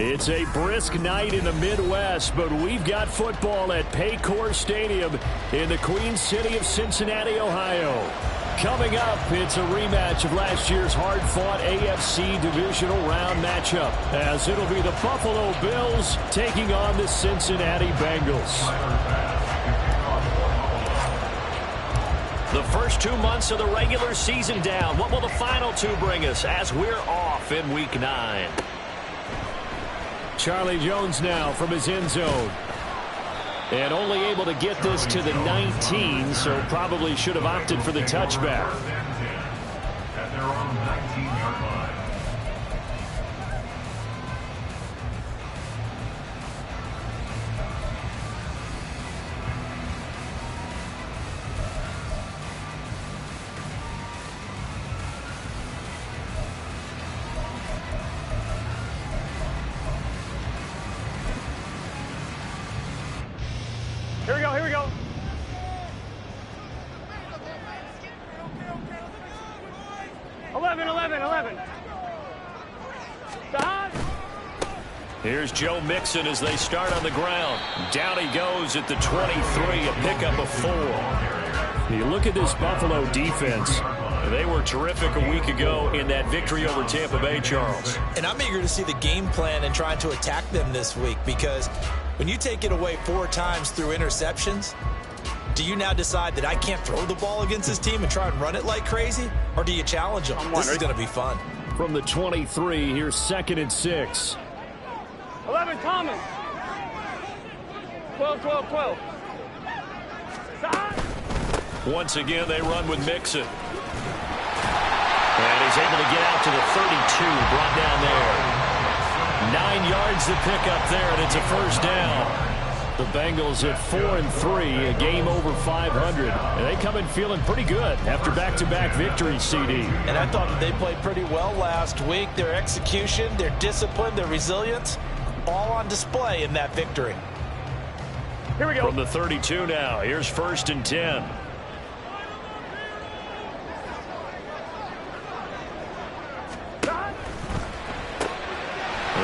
It's a brisk night in the Midwest, but we've got football at Paycor Stadium in the Queen City of Cincinnati, Ohio. Coming up, it's a rematch of last year's hard-fought AFC divisional round matchup, as it'll be the Buffalo Bills taking on the Cincinnati Bengals. The first 2 months of the regular season down. What will the final two bring us as we're off in Week 9? Charlie Jones now from his end zone. And only able to get this to the 19, so probably should have opted for the touchback. At their own 19-yard line. Here we go. Eleven. Here's Joe Mixon as they start on the ground. Down he goes at the 23, a pickup of 4. You look at this Buffalo defense. They were terrific a week ago in that victory over Tampa Bay, Charles. And I'm eager to see the game plan and trying to attack them this week, because when you take it away 4 times through interceptions, do you now decide that I can't throw the ball against this team and try and run it like crazy? Or do you challenge them? This is going to be fun. From the 23, here's 2nd and 6. 11, Thomas. 12. Once again, they run with Mixon. And he's able to get out to the 32, brought down there. 9 yards to pick up there, and it's a first down. The Bengals at 4-3, a game over 500. And they come in feeling pretty good after back-to-back victories, CD. And I thought that they played pretty well last week. Their execution, their discipline, their resilience, all on display in that victory. Here we go. From the 32 now, here's 1st and 10.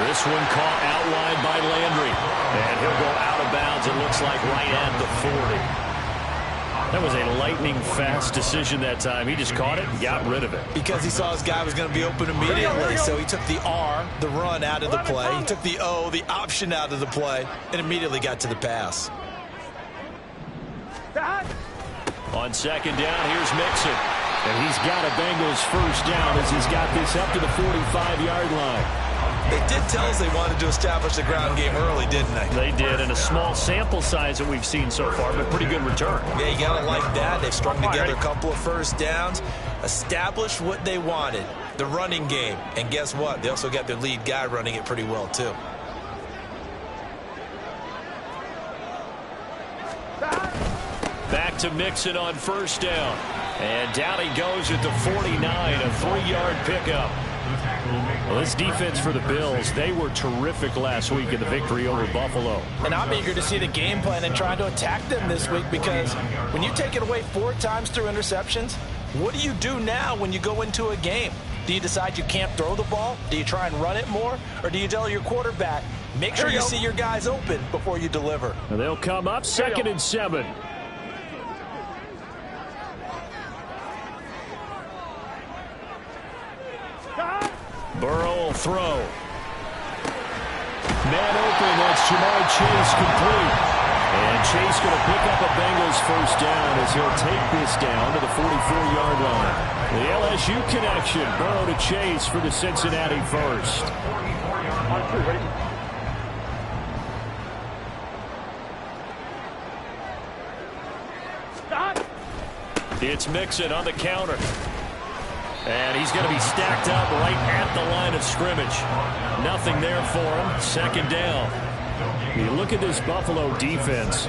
This one caught outlined by Landry. And he'll go out of bounds, it looks like, right at the 40. That was a lightning-fast decision that time. He just caught it and got rid of it. Because he saw his guy was going to be open immediately, so he took the R, the run, out of the play. He took the O, the option, out of the play, and immediately got to the pass. On 2nd down, here's Mixon. And he's got a Bengals first down as he's got this up to the 45-yard line. They did tell us they wanted to establish the ground game early, didn't they? They did, and a small sample size that we've seen so far, but pretty good return. Yeah, you got to like that. They've strung together a couple of first downs, established what they wanted, the running game. And guess what? They also got their lead guy running it pretty well, too. Back to Mixon on 1st down. And down he goes at the 49, a 3-yard pickup. Well, this defense for the Bills, they were terrific last week in the victory over Buffalo. And I'm eager to see the game plan and try to attack them this week, because when you take it away 4 times through interceptions, what do you do now when you go into a game? Do you decide you can't throw the ball? Do you try and run it more? Or do you tell your quarterback, make sure you see your guys open before you deliver? And they'll come up 2nd and 7. Burrow will throw. Man open, that's Jamar Chase complete. And Chase going to pick up a Bengals first down as he'll take this down to the 44-yard line. The LSU connection, Burrow to Chase for the Cincinnati first. It's Mixon on the counter. And he's going to be stacked up right at the line of scrimmage. Nothing there for him. 2nd down. You look at this Buffalo defense.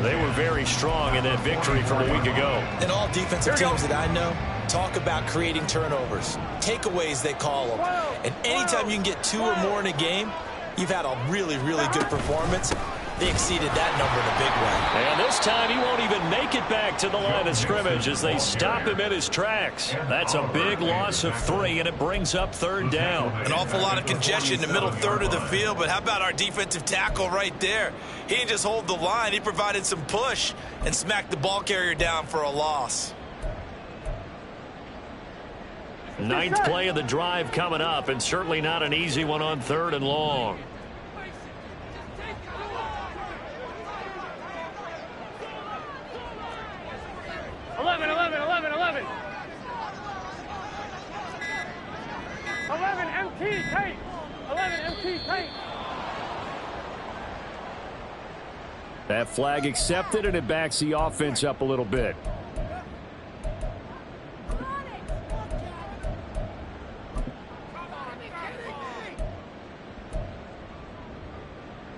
They were very strong in that victory from a week ago. And all defensive teams that I know talk about creating turnovers. Takeaways, they call them. And anytime you can get 2 or more in a game, you've had a really, really good performance. they exceeded that number in a big way. And this time he won't even make it back to the line of scrimmage as they stop him in his tracks. That's a big loss of 3, and it brings up 3rd down. An awful lot of congestion in the middle third of the field, but how about our defensive tackle right there? He didn't just hold the line. He provided some push and smacked the ball carrier down for a loss. 9th play of the drive coming up, and certainly not an easy one on 3rd and long. MT tight. 11 MT tight. That flag accepted, and it backs the offense up a little bit.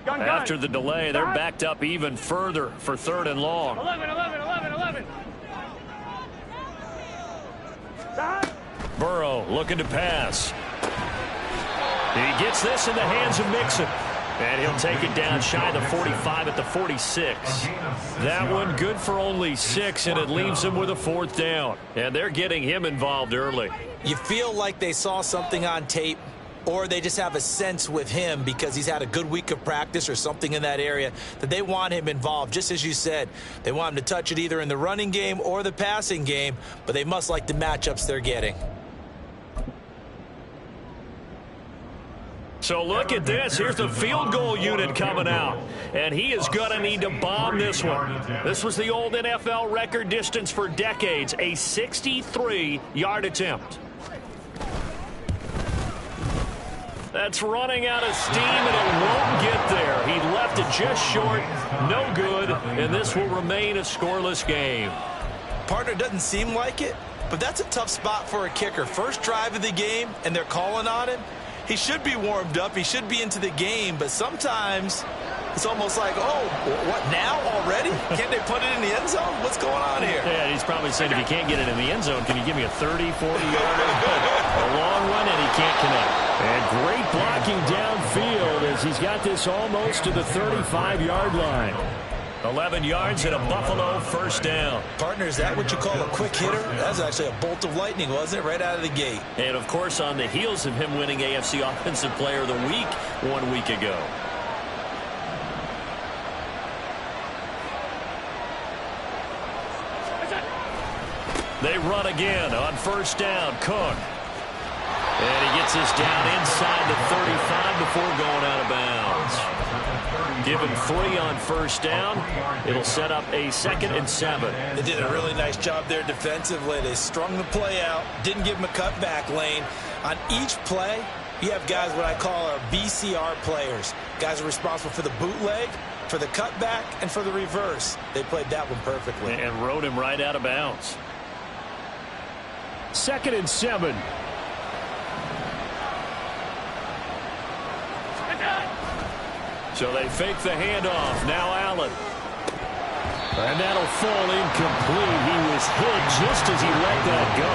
After the delay, they're backed up even further for 3rd and long. 11. Burrow looking to pass. He gets this in the hands of Mixon. And he'll take it down shy of the 45 at the 46. That one good for only 6, and it leaves him with a 4th down. And they're getting him involved early. You feel like they saw something on tape, or they just have a sense with him because he's had a good week of practice or something in that area that they want him involved. Just as you said, they want him to touch it either in the running game or the passing game, but they must like the matchups they're getting. So look at this. Here's the field goal unit coming out. And he is going to need to bomb this one. This was the old NFL record distance for decades, a 63-yard attempt. That's running out of steam, and it won't get there. He left it just short. No good, and this will remain a scoreless game. Partner, doesn't seem like it, but that's a tough spot for a kicker. First drive of the game, and they're calling on him. He should be warmed up. He should be into the game, but sometimes it's almost like, oh, what now already? Can't they put it in the end zone? What's going on here? Yeah, he's probably saying if you can't get it in the end zone, can you give me a 30, 40-yarder? A long one, and he can't connect. And great blocking downfield as he's got this almost to the 35-yard line. 11 yards and a Buffalo 1st down. Partner, is that what you call a quick hitter? That was actually a bolt of lightning, wasn't it? Right out of the gate. And, of course, on the heels of him winning AFC Offensive Player of the Week 1 week ago. They run again on 1st down. Cook. And he gets this down inside the 35 before going out of bounds. Give him 3 on 1st down. It'll set up a 2nd and 7. They did a really nice job there defensively. They strung the play out, didn't give him a cutback lane. On each play, you have guys what I call our BCR players. Guys are responsible for the bootleg, for the cutback, and for the reverse. They played that one perfectly. And rode him right out of bounds. 2nd and 7. So they fake the handoff. Now Allen. And that'll fall incomplete. He was hit just as he let that go.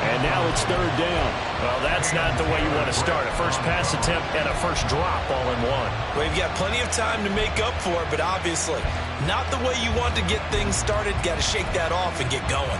And now it's 3rd down. Well, that's not the way you want to start. A first pass attempt and a first drop all in one. Well, you've got plenty of time to make up for it, but obviously not the way you want to get things started. Got to shake that off and get going.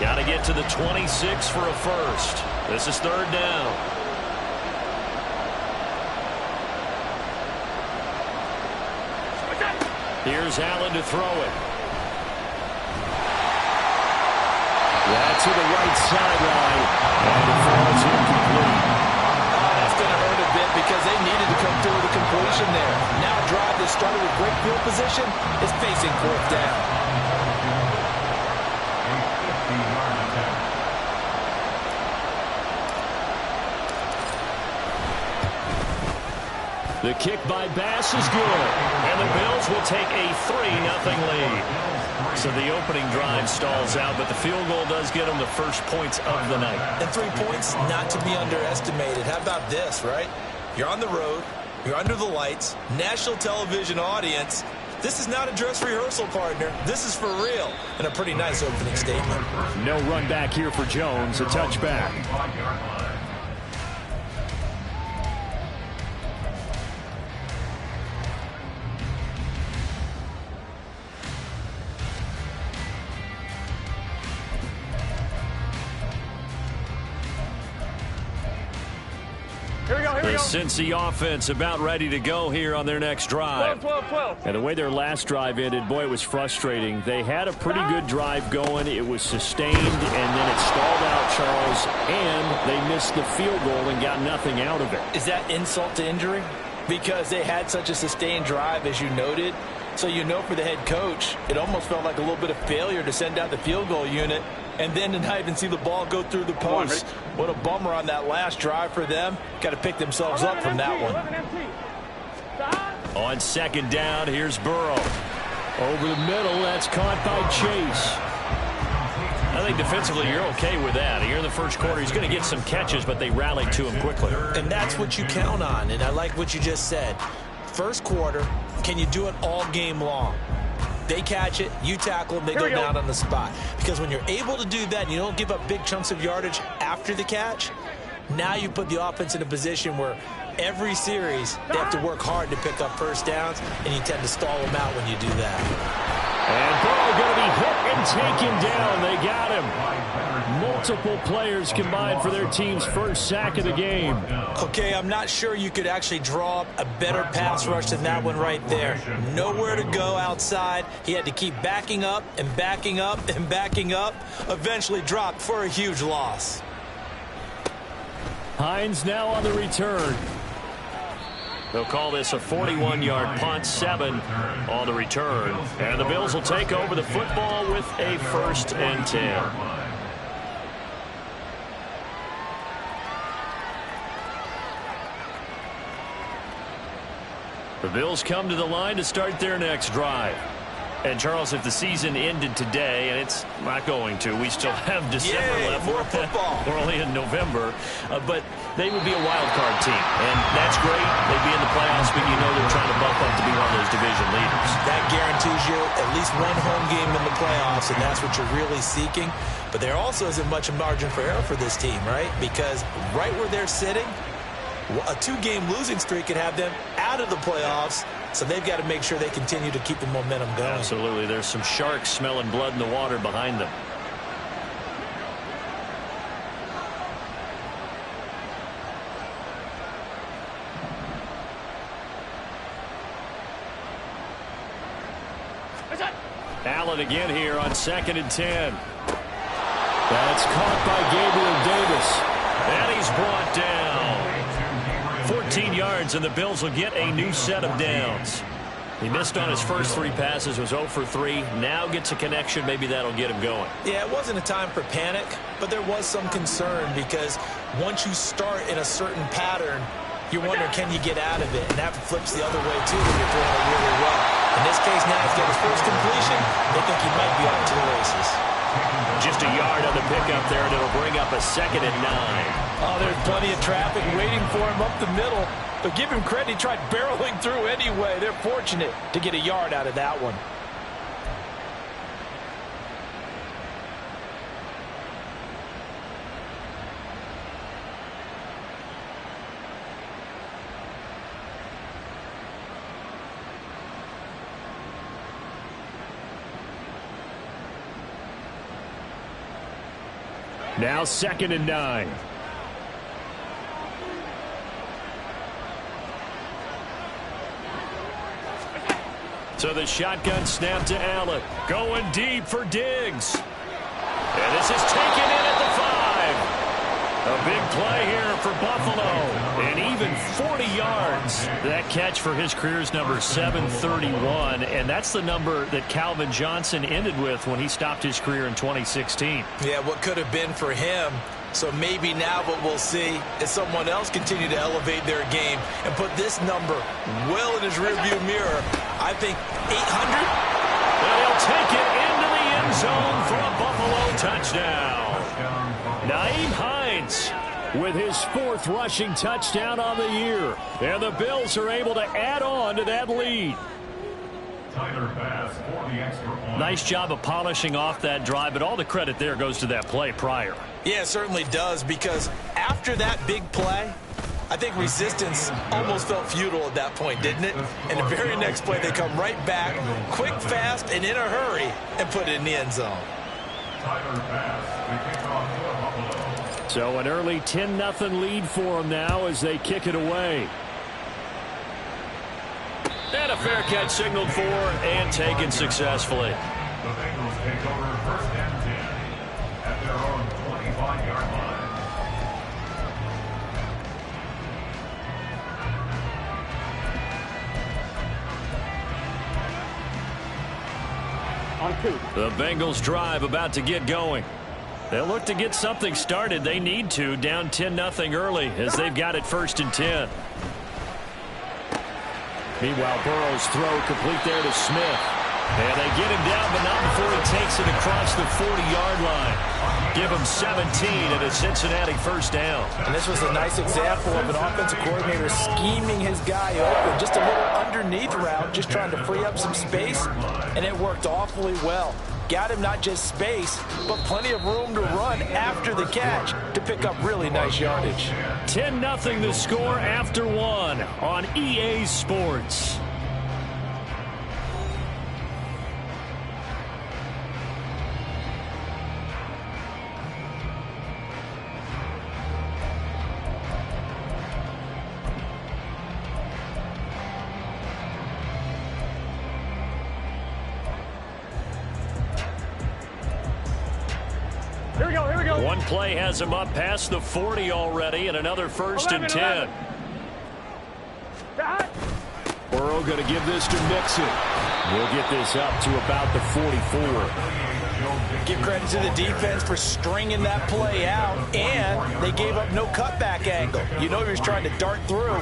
Got to get to the 26 for a first. This is 3rd down. Here's Allen to throw it. That's to the right sideline. And it falls incomplete. That's going to hurt a bit because they needed to come through with a completion there. Now a drive that started with great field position is facing 4th down. The kick by Bass is good, and the Bills will take a 3-0 lead. So the opening drive stalls out, but the field goal does get them the first points of the night. And 3 points, not to be underestimated. How about this, right? You're on the road. You're under the lights. National television audience. This is not a dress rehearsal, partner. This is for real. And a pretty nice opening statement. No run back here for Jones. A touchback. The Cincy offense about ready to go here on their next drive. 12. And the way their last drive ended, boy, it was frustrating. They had a pretty good drive going. It was sustained, and then it stalled out, Charles, and they missed the field goal and got nothing out of it. Is that insult to injury? Because they had such a sustained drive, as you noted. So you know for the head coach, it almost felt like a little bit of failure to send out the field goal unit and then to not even see the ball go through the post. What a bummer on that last drive for them. Got to pick themselves up from that one. On second down, here's Burrow. Over the middle, that's caught by Chase. I think defensively you're okay with that. Here in the first quarter, he's going to get some catches, but they rallied to him quickly. And that's what you count on, and I like what you just said. First quarter, can you do it all game long? They catch it, you tackle them, they go down on the spot. Because when you're able to do that and you don't give up big chunks of yardage after the catch, now you put the offense in a position where every series they have to work hard to pick up first downs, and you tend to stall them out when you do that. And Burrow going to be hit and taken down. They got him. Multiple players combined for their team's first sack of the game. Okay, I'm not sure you could actually draw up a better pass rush than that one right there. Nowhere to go outside. He had to keep backing up and backing up and backing up. Eventually dropped for a huge loss. Hines now on the return. They'll call this a 41-yard punt, 7 on the return. And the Bills will take over the football with a 1st and 10. The Bills come to the line to start their next drive. And, Charles, if the season ended today, and it's not going to, we still have December left. More football. We're only in November. But they would be a wild card team. And that's great. They'd be in the playoffs, but you know they're trying to bump up to be one of those division leaders. That guarantees you at least one home game in the playoffs, and that's what you're really seeking. But there also isn't much margin for error for this team, right? Because right where they're sitting, a 2-game losing streak could have them out of the playoffs, so they've got to make sure they continue to keep the momentum going. Absolutely. There's some sharks smelling blood in the water behind them. Allen again here on 2nd and 10. That's caught by Gabriel Davis. And he's brought down. 14 yards, and the Bills will get a new set of downs. He missed on his first 3 passes, was 0 for 3. Now gets a connection. Maybe that'll get him going. Yeah, it wasn't a time for panic, but there was some concern because once you start in a certain pattern, you wonder, can you get out of it? And that flips the other way, too, when you're throwing it really well. In this case, now he's got his first completion. They think he might be off to the races. Just a yard on the pickup there, and it'll bring up a 2nd and 9. Oh, there's plenty of traffic waiting for him up the middle. But give him credit, he tried barreling through anyway. They're fortunate to get a yard out of that one. Now 2nd and 9. So the shotgun snap to Allen. Going deep for Diggs. And this is taken in at the 5. A big play here for Buffalo. And even 40 yards. That catch for his career's number 731. And that's the number that Calvin Johnson ended with when he stopped his career in 2016. Yeah, what could have been for him. So maybe now what we'll see is someone else continue to elevate their game and put this number well in his rearview mirror. I think 800. And he'll take it into the end zone for a Buffalo touchdown. Nyheim Hines with his 4th rushing touchdown on the year. And the Bills are able to add on to that lead. Tyler Bass for the extra point. Nice job of polishing off that drive, but all the credit there goes to that play prior. Yeah, it certainly does, because after that big play, I think resistance almost felt futile at that point, didn't it? And the very next play, they come right back, quick, fast, and in a hurry, and put it in the end zone. Tyler Bass, the kickoff for Buffalo. So an early 10-0 lead for them now as they kick it away. And a fair catch signaled for and taken successfully. The Bengals take over 1st and 10 at their own 25-yard line. On 2. The Bengals drive about to get going. They'll look to get something started. They need to, down 10-0 early as they've got it 1st and 10. Meanwhile, Burrow's throw complete there to Smith. And they get him down, but not before he takes it across the 40-yard line. Give him 17 and a Cincinnati 1st down. And this was a nice example of an offensive coordinator scheming his guy open. Just a little underneath route, just trying to free up some space, and it worked awfully well. Got him not just space, but plenty of room to run after the catch to pick up really nice yardage. 10-0 the score after 1 on EA Sports. Here we go. One play has him up past the 40 already, and another 1st and 10. Burrow going to give this to Mixon. We'll get this up to about the 44. Give credit to the defense for stringing that play out, and they gave up no cutback angle. You know he was trying to dart through.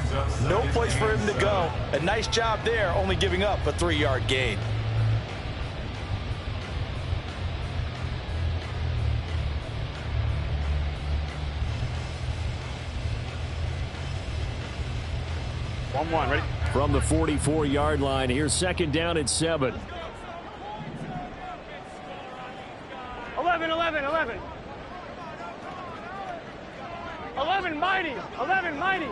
No place for him to go. A nice job there, only giving up a 3-yard gain. One, ready? From the 44-yard line, here's 2nd down at 7. 11, mighty. 11, mighty.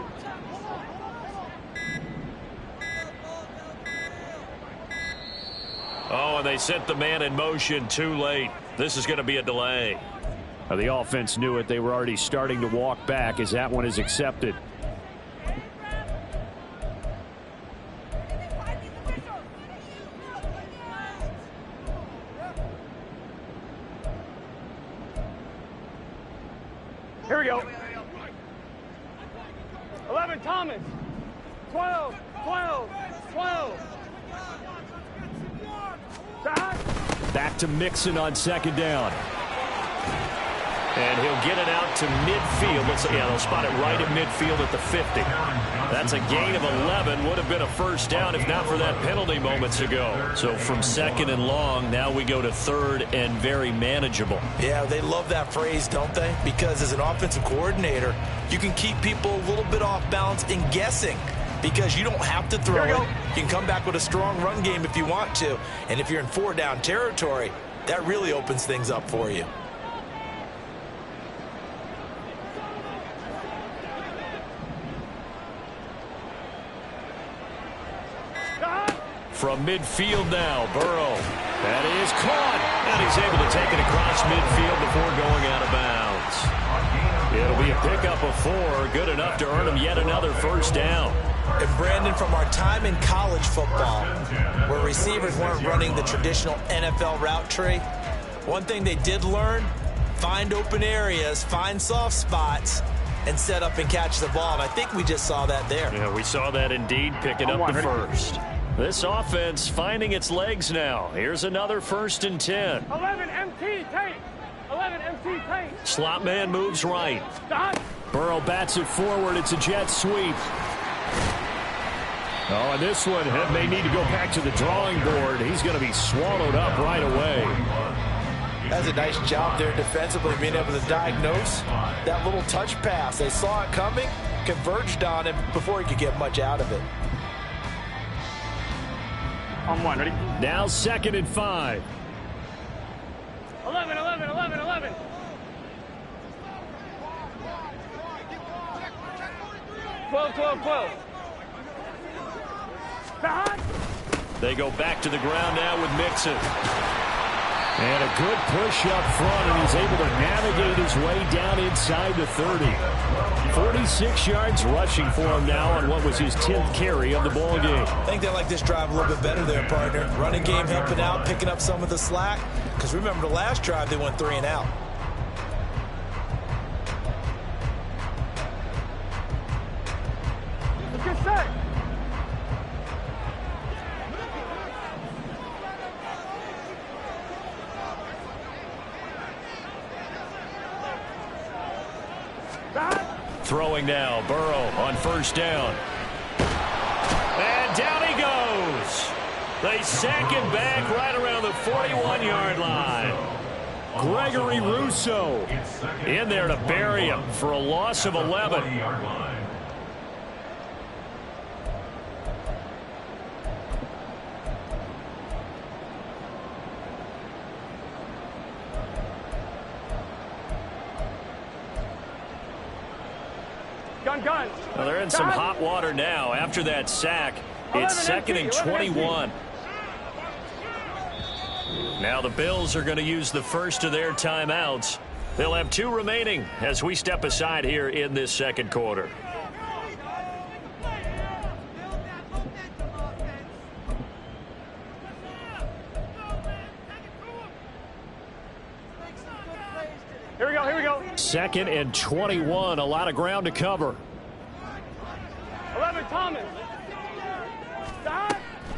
Oh, and they sent the man in motion too late. This is going to be a delay. The offense knew it. They were already starting to walk back as that one is accepted. Here we go. 11, Thomas. 12. Back to Mixon on 2nd down. And he'll get it out to midfield. They'll spot it right at midfield at the 50. That's a gain of 11. Would have been a 1st down if not for that penalty moments ago. So from 2nd and long, now we go to 3rd and very manageable. Yeah, they love that phrase, don't they? Because as an offensive coordinator, you can keep people a little bit off balance and guessing. Because you don't have to throw it. You can come back with a strong run game if you want to. And if you're in 4-down territory, that really opens things up for you. From midfield now, Burrow. That is caught, and he's able to take it across midfield before going out of bounds. It'll be a pickup of 4, good enough to earn him yet another 1st down. And Brandon, from our time in college football, where receivers weren't running the traditional NFL route tree, one thing they did learn, find open areas, find soft spots, and set up and catch the ball. And I think we just saw that there. Yeah, we saw that indeed, picking up the 1st. This offense finding its legs now. Here's another 1st and 10. 11 MT tape. 11 MT tape. Slot man moves right. Stop. Burrow bats it forward. It's a jet sweep. Oh, and this one may need to go back to the drawing board. He's going to be swallowed up right away. That's a nice job there defensively, being able to diagnose that little touch pass. They saw it coming, converged on him before he could get much out of it. On one, ready? Now 2nd and 5. 11, 11, 11, 11. Twelve, 12, 12. Behind. They go back to the ground now with Mixon. And a good push up front, and he's able to navigate his way down inside the 30. 46 yards rushing for him now on what was his 10th carry of the ball game. I think they like this drive a little bit better there, partner. Running game helping out, picking up some of the slack. Because remember, the last drive, they went 3 and out. Good set. Throwing now, Burrow on 1st down. And down he goes. They sack him back right around the 41-yard line. Gregory Rousseau in there to bury him for a loss of 11. Gun. Well, they're in some hot water now after that sack. It's 2nd and 21. Now the Bills are going to use the first of their timeouts. They'll have 2 remaining as we step aside here in this 2nd quarter. Here we go. 2nd and 21. A lot of ground to cover. 11, Thomas.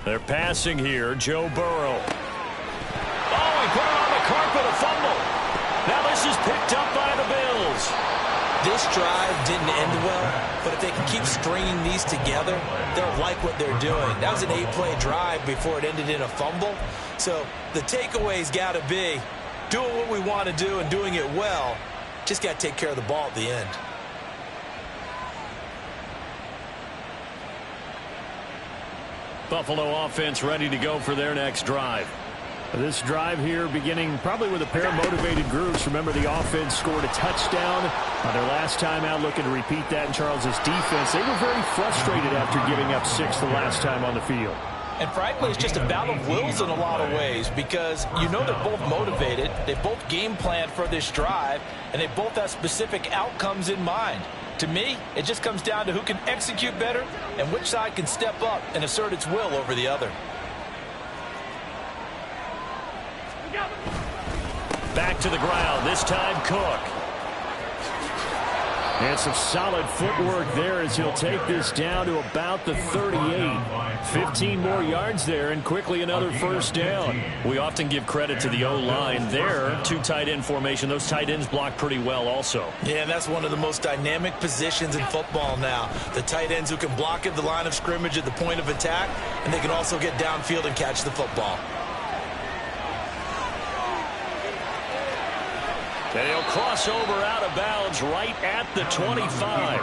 They're passing here. Joe Burrow. Oh, he put it on the carpet, a fumble. Now this is picked up by the Bills. This drive didn't end well, but if they can keep stringing these together, they'll like what they're doing. That was an 8-play drive before it ended in a fumble. So the takeaway's got to be doing what we want to do and doing it well. Just got to take care of the ball at the end. Buffalo offense ready to go for their next drive. This drive here beginning probably with a pair of motivated groups. Remember, the offense scored a touchdown on their last time out, looking to repeat that in Charles's defense. They were very frustrated after giving up 6 the last time on the field. And frankly, it's just a battle of wills in a lot of ways, because you know they're both motivated, they both game planned for this drive, and they both have specific outcomes in mind. To me, it just comes down to who can execute better and which side can step up and assert its will over the other. Back to the ground, this time Cook. And some solid footwork there as he'll take this down to about the 38. 15 more yards there and quickly another 1st down. We often give credit to the O-line there. 2 tight end formation. Those tight ends block pretty well also. Yeah, and that's one of the most dynamic positions in football now. The tight ends who can block at the line of scrimmage at the point of attack, and they can also get downfield and catch the football. And he'll cross over out of bounds right at the 25.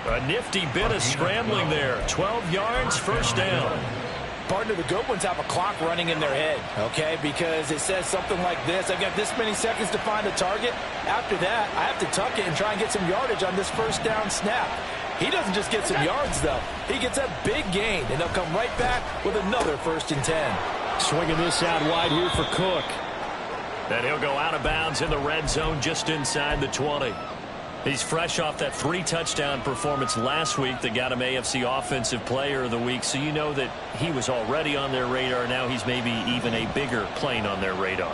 A nifty bit of scrambling there. 12 yards, 1st down. Partner, the good ones have a clock running in their head, okay? Because it says something like this: I've got this many seconds to find a target. After that, I have to tuck it and try and get some yardage on this 1st down snap. He doesn't just get some yards, though. He gets a big gain, and they'll come right back with another 1st and 10. Swinging this out wide here for Cook. And he'll go out of bounds in the red zone just inside the 20. He's fresh off that 3-touchdown performance last week that got him AFC Offensive Player of the Week, so you know that he was already on their radar. Now he's maybe even a bigger plane on their radar.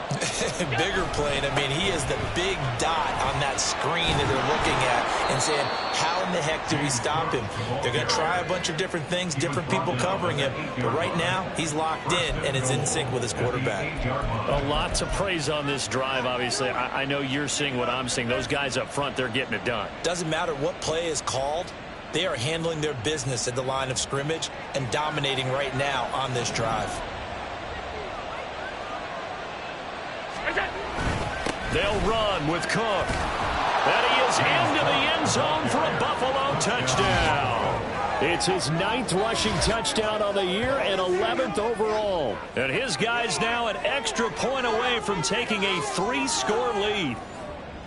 Bigger plane. I mean, he is the big dot on that screen that they're looking at and saying, how in the heck do we stop him? They're going to try a bunch of different things, different people covering him, but right now he's locked in and it's in sync with his quarterback. A lot to praise on this drive, obviously. I know you're seeing what I'm seeing. Those guys up front, they're getting it done. Doesn't matter what play is called. They are handling their business at the line of scrimmage and dominating right now on this drive. They'll run with Cook. And he is into the end zone for a Buffalo touchdown. It's his 9th rushing touchdown on the year and 11th overall. And his guys now an extra point away from taking a 3-score lead.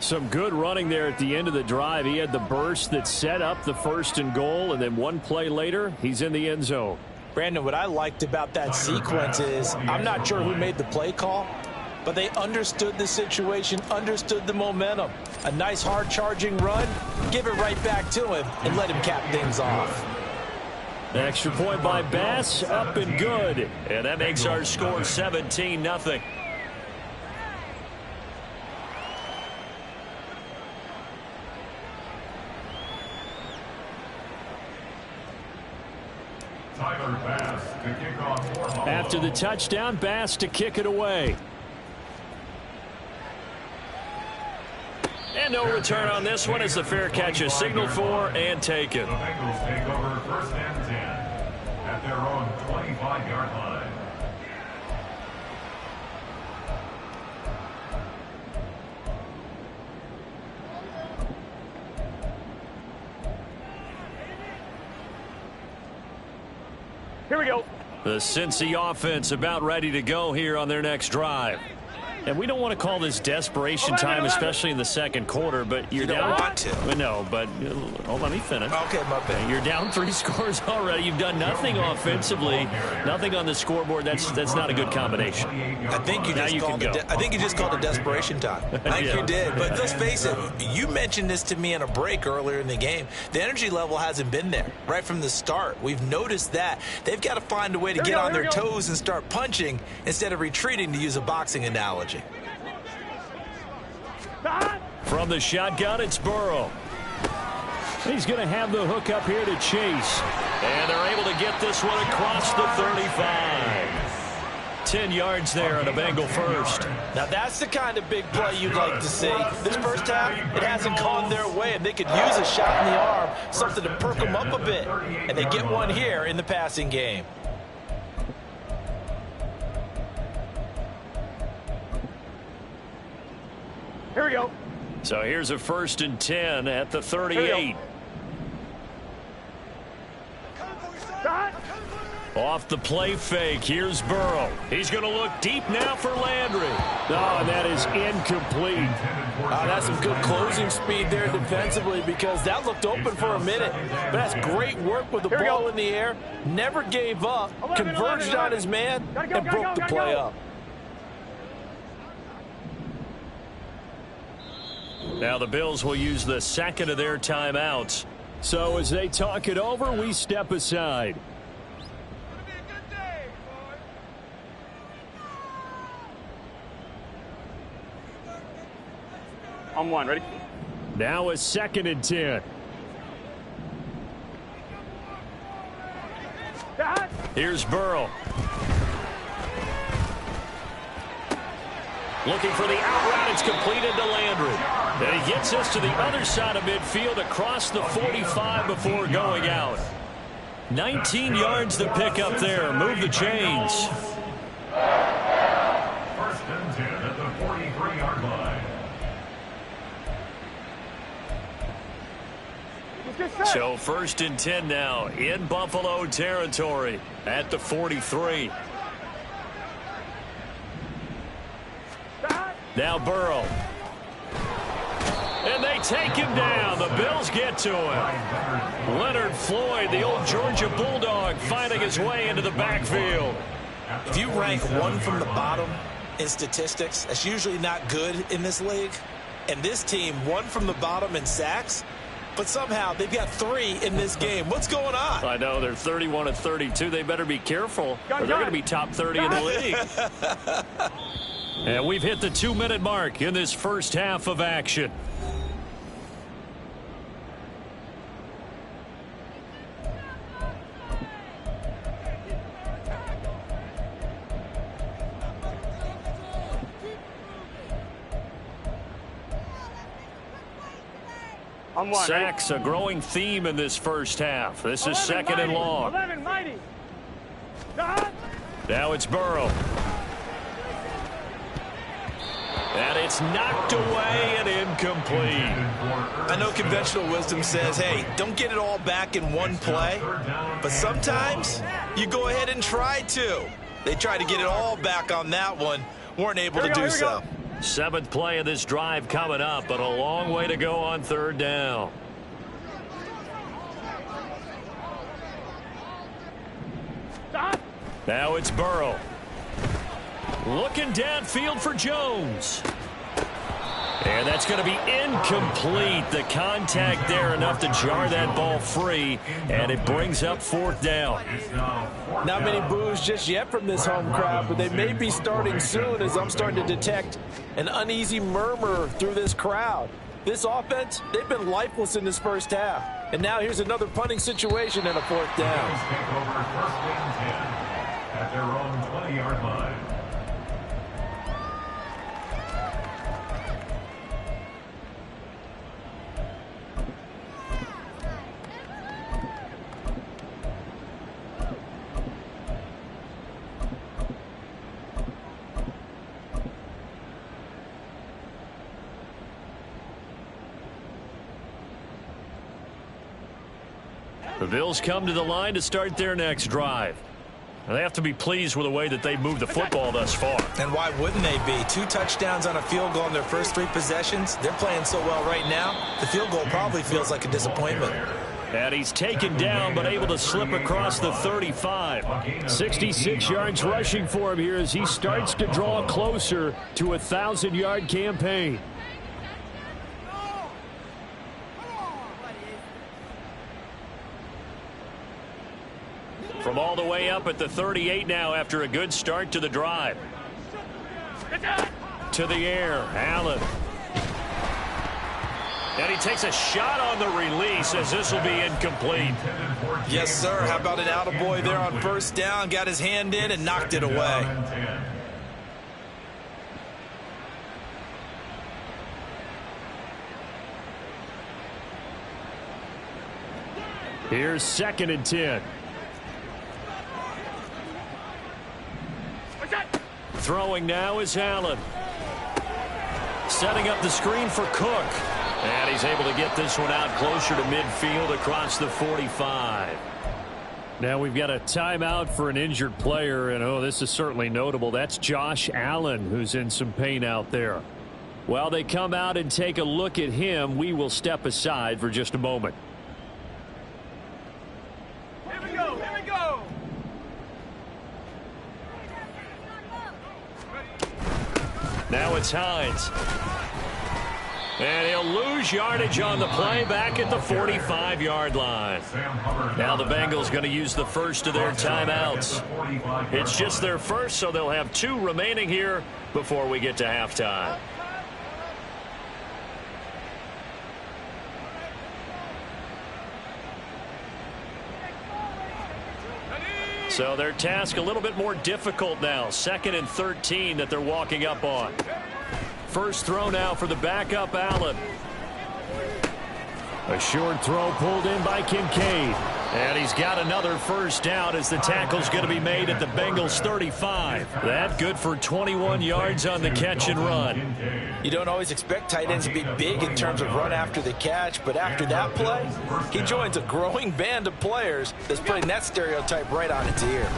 Some good running there at the end of the drive. He had the burst that set up the 1st and goal, and then one play later, he's in the end zone. Brandon, what I liked about that sequence is I'm not sure who made the play call, but they understood the situation, understood the momentum. A nice hard-charging run, give it right back to him, and let him cap things off. Extra point by Bass, up and good. And that makes our score 17-0. Tyler Bass to kick off for Buffalo. After the touchdown, Bass to kick it away. And no return on this one as the fair catch is signaled for and taken. The Bengals take over 1st and 10 at their own 25-yard line. Here we go. The Cincy offense about ready to go here on their next drive. And we don't want to call this desperation time, especially in the second quarter, but you're down. You don't want to. No, but let me finish. Okay, my bad. You're down 3 scores already. You've done nothing offensively, nothing on the scoreboard. That's not a good combination. I think you just called it desperation time. I think you did. But let's face it, you mentioned this to me in a break earlier in the game. The energy level hasn't been there right from the start. We've noticed that. They've got to find a way to get on their toes and start punching instead of retreating, to use a boxing analogy. From the shotgun, it's Burrow. He's going to have the hook up here to Chase. And they're able to get this one across the 35. 10 yards there on a Bengal first. Now that's the kind of big play you'd like to see. This first half, it hasn't gone their way, and they could use a shot in the arm, something to perk them up a bit. And they get one here in the passing game. Here we go. So here's a 1st and 10 at the 38. Off the play fake, here's Burrow. He's going to look deep now for Landry. Oh, and that is incomplete. That's some good closing speed there defensively, because that looked open for a minute. But that's great work with the ball in the air. Never gave up, converged on his man, and broke the play up. Now the Bills will use the second of their timeouts. So as they talk it over, we step aside. On one, ready? Now a 2nd and 10. Here's Burrow. Looking for the out route. It's completed to Landry. And he gets us to the other side of midfield across the 45 before going out. 19 yards to pick up there. Move the chains. 1st and 10 at the 43-yard line. So 1st and 10 now in Buffalo territory at the 43. Now Burrow. And they take him down. The Bills get to him. Leonard Floyd, the old Georgia Bulldog, finding his way into the backfield. If you rank one from the bottom in statistics, that's usually not good in this league. And this team, one from the bottom in sacks, but somehow they've got 3 in this game. What's going on? I know, they're 31 and 32. They better be careful, or they're going to be top 30 in the league. And we've hit the 2-minute mark in this first half of action. On one, Sacks, a growing theme in this first half. This is 2nd and long. 11 mighty. Now it's Burrow. It's knocked away and incomplete. I know conventional wisdom says, hey, don't get it all back in one play. But sometimes you go ahead and try to. They tried to get it all back on that one. Weren't able to do so. 7th play of this drive coming up, but a long way to go on 3rd down. Now it's Burrow. Looking downfield for Jones. And that's going to be incomplete. The contact there enough to jar that ball free, and it brings up 4th down. Not many boos just yet from this home crowd, but they may be starting soon as I'm starting to detect an uneasy murmur through this crowd. This offense, they've been lifeless in this first half. And now here's another punting situation and a 4th down. At their own 20-yard line. The Bills come to the line to start their next drive. They have to be pleased with the way that they've moved the football thus far. And why wouldn't they be? 2 touchdowns on a field goal in their first 3 possessions. They're playing so well right now, the field goal probably feels like a disappointment. And he's taken down but able to slip across the 35. 66 yards rushing for him here as he starts to draw closer to a 1,000-yard campaign. From all the way up at the 38 now after a good start to the drive. To the air, Allen. And he takes a shot on the release as this will be incomplete. Yes, sir. How about an attaboy there on 1st down? Got his hand in and knocked it away. Here's 2nd and 10. Throwing now is Allen. Setting up the screen for Cook. And he's able to get this one out closer to midfield across the 45. Now we've got a timeout for an injured player. And, oh, this is certainly notable. That's Josh Allen who's in some pain out there. While they come out and take a look at him, we will step aside for just a moment. Here we go. Here we go. Now it's Hines. And he'll lose yardage on the play back at the 45-yard line. Now the Bengals going to use the first of their timeouts. It's just their first, so they'll have 2 remaining here before we get to halftime. So their task a little bit more difficult now. 2nd and 13 that they're walking up on. First throw now for the backup Allen. A short throw pulled in by Kincaid. And he's got another first down as the tackle's going to be made at the Bengals 35. That good for 21 yards on the catch and run. You don't always expect tight ends to be big in terms of run after the catch, but after that play, he joins a growing band of players that's putting that stereotype right on its ear.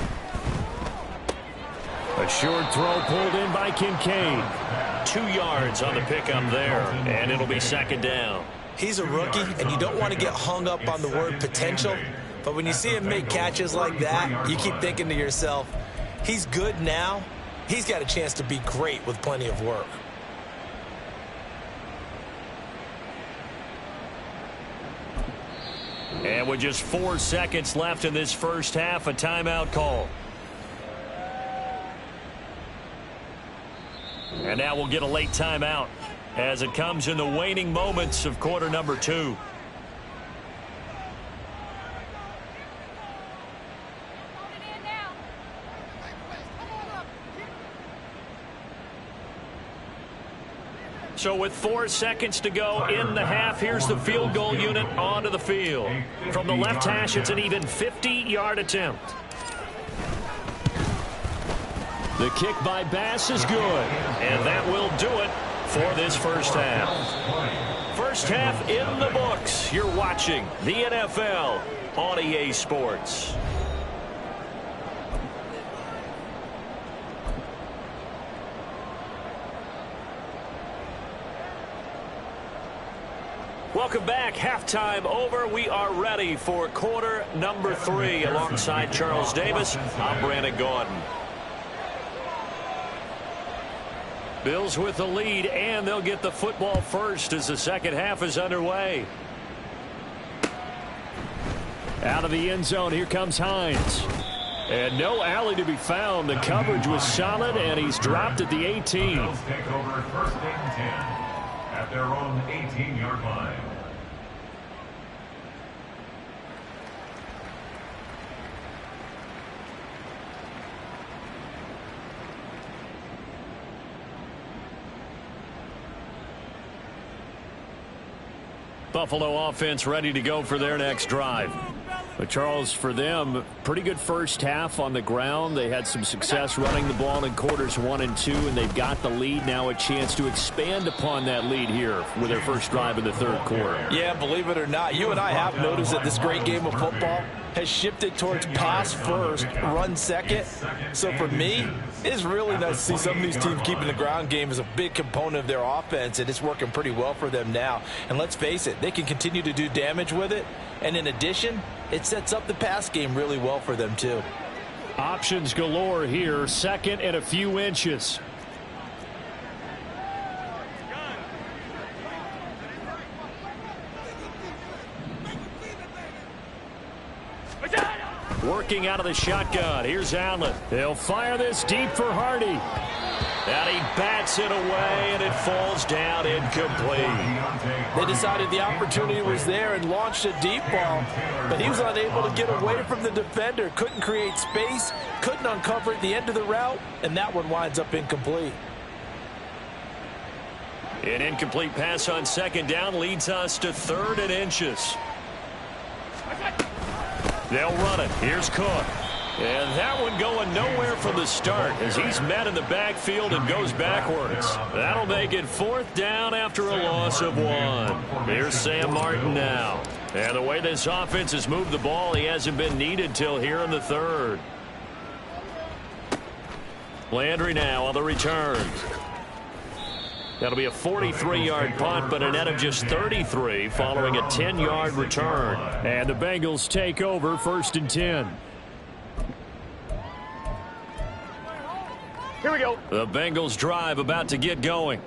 A short throw pulled in by Kincaid. 2 yards on the pickup there, and it'll be 2nd down. He's a rookie, and you don't want to get hung up on the word potential, but when you see him make catches like that, you keep thinking to yourself, he's good now. He's got a chance to be great with plenty of work. And with just 4 seconds left in this first half, a timeout call. And now we'll get a late timeout as it comes in the waning moments of quarter number 2. So with 4 seconds to go in the half, here's the field goal unit onto the field. From the left hash, it's an even 50-yard attempt. The kick by Bass is good, and that will do it for this first half. First half in the books. You're watching the NFL on EA Sports. Welcome back. Halftime over. We are ready for quarter number 3. Alongside Charles Davis, I'm Brandon Gaudin. Bills with the lead, and they'll get the football first as the second half is underway. Out of the end zone, here comes Hines. And no alley to be found. The coverage was solid, and he's dropped at the 18. Bills take over first and 10 at their own 18-yard line. Buffalo offense ready to go for their next drive. But Charles, for them, pretty good first half on the ground. They had some success running the ball in quarters 1 and 2, and they've got the lead. Now a chance to expand upon that lead here with their first drive in the third quarter. Yeah, believe it or not, you and I have noticed that this great game of football has shifted towards pass first, run second. So for me, it's really nice to see some of these teams keeping the ground game as a big component of their offense, and it's working pretty well for them now. And let's face it, they can continue to do damage with it. And in addition, it sets up the pass game really well for them too. Options galore here. Second and a few inches. Working out of the shotgun. Here's Allen. They'll fire this deep for Hardy. And he bats it away, and it falls down incomplete. They decided the opportunity was there and launched a deep ball, but he was unable to get away from the defender. Couldn't create space, couldn't uncover at the end of the route, and that one winds up incomplete. An incomplete pass on second down leads us to third and inches. They'll run it. Here's Cook. And that one going nowhere from the start as he's met in the backfield and goes backwards. That'll make it fourth down after a loss of 1. Here's Sam Martin now. And the way this offense has moved the ball, he hasn't been needed till here in the third. Landry now on the return. That'll be a 43-yard punt, but a net of just 33 following a 10-yard return. And the Bengals take over first and 10. Here we go. The Bengals drive about to get going.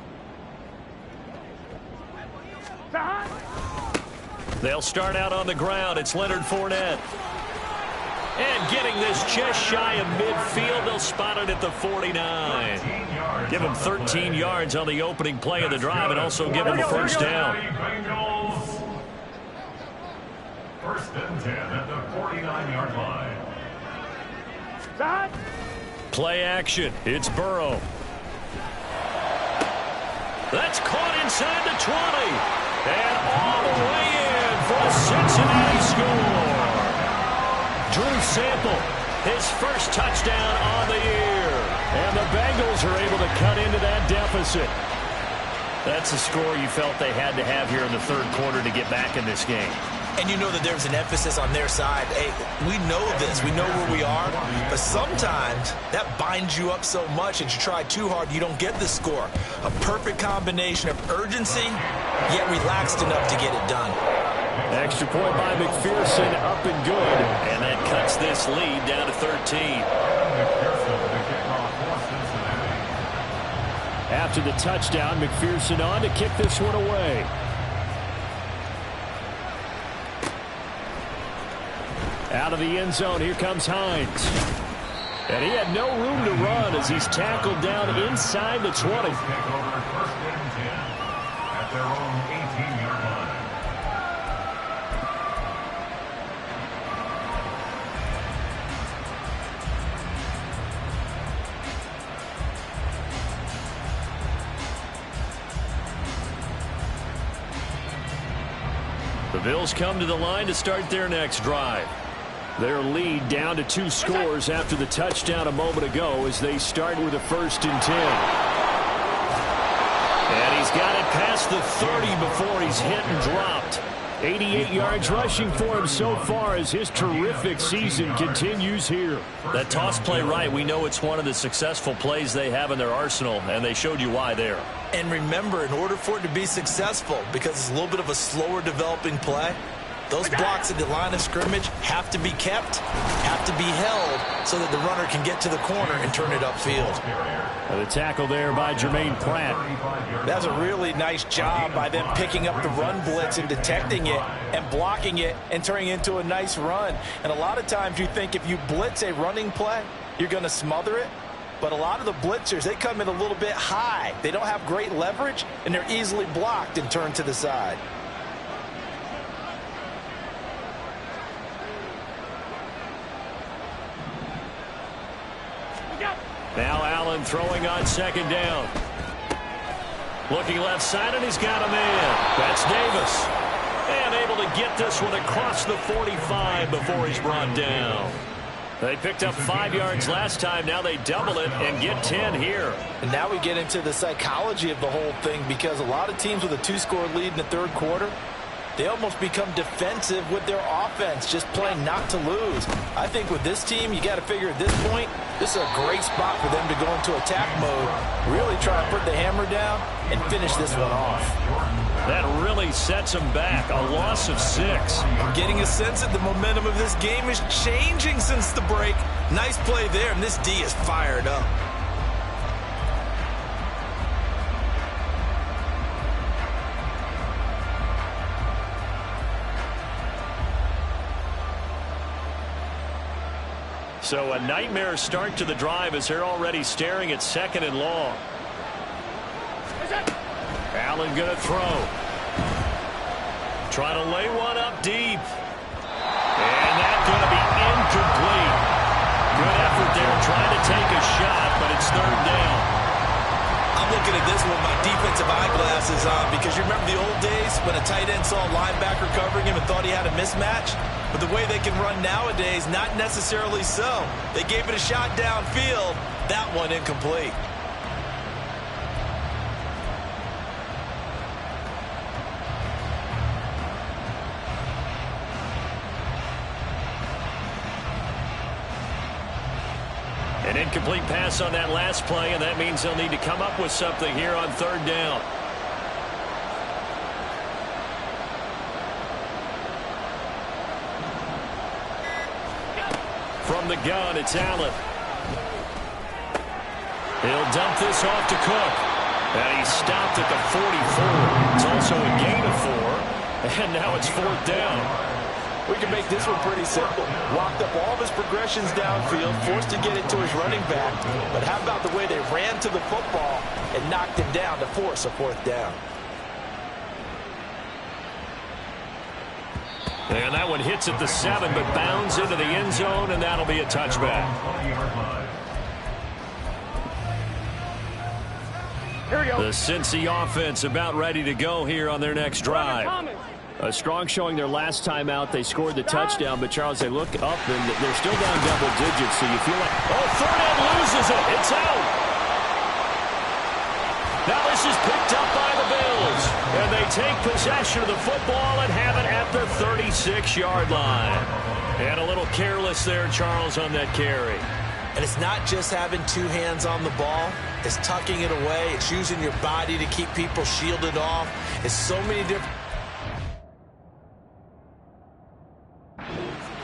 They'll start out on the ground. It's Leonard Fournette. And getting this just shy of midfield, they'll spot it at the 49. Give him 13 yards on the opening play of the drive and also give him a first down. First and 10 at the 49-yard line. Play action. It's Burrow. That's caught inside the 20. And all the way in for a Cincinnati score. Drew Sample, his first touchdown on the year. And the Bengals are able to cut into that deficit. That's a score you felt they had to have here in the third quarter to get back in this game. And you know that there's an emphasis on their side. Hey, we know this. We know where we are. But sometimes that binds you up so much that you try too hard, you don't get the score. A perfect combination of urgency, yet relaxed enough to get it done. Extra point by McPherson, up and good. And that cuts this lead down to 13. After the touchdown, McPherson on to kick this one away. Out of the end zone, here comes Hines. And he had no room to run as he's tackled down inside the 20. Take over first and 10 at their own 18-yard line. The Bills come to the line to start their next drive. Their lead down to 2 scores after the touchdown a moment ago as they start with a first and 10. And he past the 30 before he's hit and dropped. 88 yards rushing for him so far as his terrific season continues here. That toss play right, we know it's one of the successful plays they have in their arsenal, and they showed you why there. And remember, in order for it to be successful, because it's a little bit of a slower developing play, those blocks at the line of scrimmage have to be kept, have to be held, so that the runner can get to the corner and turn it upfield. The tackle there by Jermaine Pratt. That's a really nice job by them picking up the run blitz and detecting it and blocking it and turning it into a nice run. And a lot of times you think if you blitz a running play, you're going to smother it. But a lot of the blitzers, they come in a little bit high. They don't have great leverage, and they're easily blocked and turned to the side. Now Allen throwing on second down. Looking left side, and he's got a man. That's Davis. And able to get this one across the 45 before he's brought down. They picked up 5 yards last time. Now they double it and get 10 here. And now we get into the psychology of the whole thing, because a lot of teams with a 2-score lead in the third quarter, they almost become defensive with their offense, just playing not to lose. I think with this team, you got to figure at this point, this is a great spot for them to go into attack mode, really try to put the hammer down and finish this one off. That really sets them back. A loss of 6. I'm getting a sense that the momentum of this game is changing since the break. Nice play there, and this D is fired up. So a nightmare start to the drive as they're already staring at 2nd and long. Allen going to throw. Try to lay one up deep. And that's going to be incomplete. Good effort there trying to take a shot, but it's 3rd down. I'm looking at this with my defensive eyeglasses on, because you remember the old days when a tight end saw a linebacker covering him and thought he had a mismatch? But the way they can run nowadays, not necessarily so. They gave it a shot downfield. That one incomplete. An incomplete pass on that last play, and that means they'll need to come up with something here on 3rd down. From the gun, it's Allen. He'll dump this off to Cook. And he stopped at the 44. It's also a gain of 4. And now it's 4th down. We can make this one pretty simple. Walked up all of his progressions downfield, forced to get it to his running back. But how about the way they ran to the football and knocked him down to force a 4th down? And that one hits at the 7, but bounds into the end zone, and that'll be a touchback. Here we go. The Cincy offense about ready to go here on their next drive. A strong showing their last time out. They scored the touchdown, but Charles, they look up, and they're still down double digits, so you feel like, oh, 3rd and loses it. It's out. Now this is picked up by the Bills, and they take possession of the football and have it at the 36-yard line. And a little careless there, Charles, on that carry. And it's not just having 2 hands on the ball. It's tucking it away. It's using your body to keep people shielded off. It's so many different...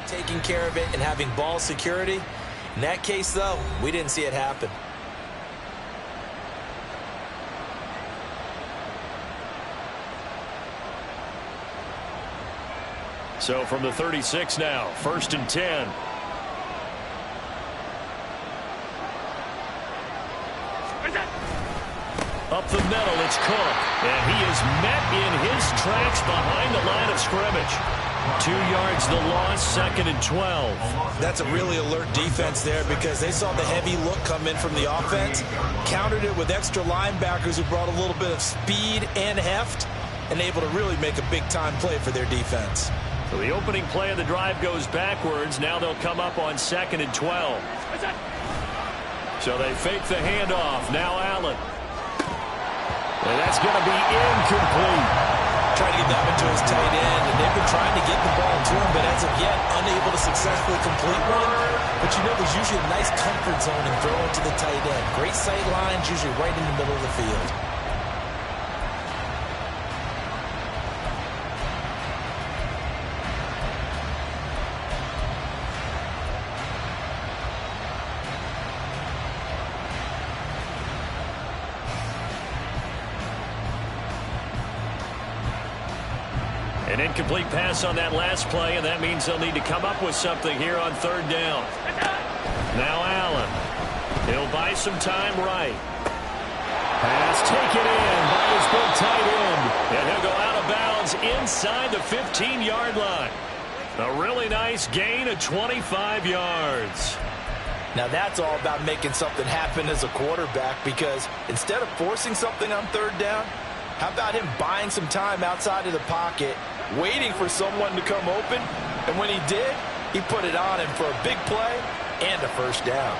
taking care of it and having ball security. In that case, though, we didn't see it happen. So from the 36 now, 1st and 10. Up the middle, it's Cook. And he is met in his tracks behind the line of scrimmage. 2 yards the loss, 2nd and 12. That's a really alert defense there, because they saw the heavy look come in from the offense, countered it with extra linebackers who brought a little bit of speed and heft, and able to really make a big-time play for their defense. So the opening play of the drive goes backwards. Now they'll come up on 2nd and 12. So they fake the handoff. Now Allen. And that's going to be incomplete. Trying to get that one to his tight end, and they've been trying to get the ball to him, but as of yet, unable to successfully complete one. But you know, there's usually a nice comfort zone in throwing to the tight end. Great sight lines, usually right in the middle of the field. An incomplete pass on that last play, and that means they'll need to come up with something here on third down. Now Allen. He'll buy some time right. Pass taken in by his big tight end. And he'll go out of bounds inside the 15-yard line. A really nice gain of 25 yards. Now that's all about making something happen as a quarterback, because instead of forcing something on third down, how about him buying some time outside of the pocket, waiting for someone to come open, and when he did, he put it on him for a big play and a first down.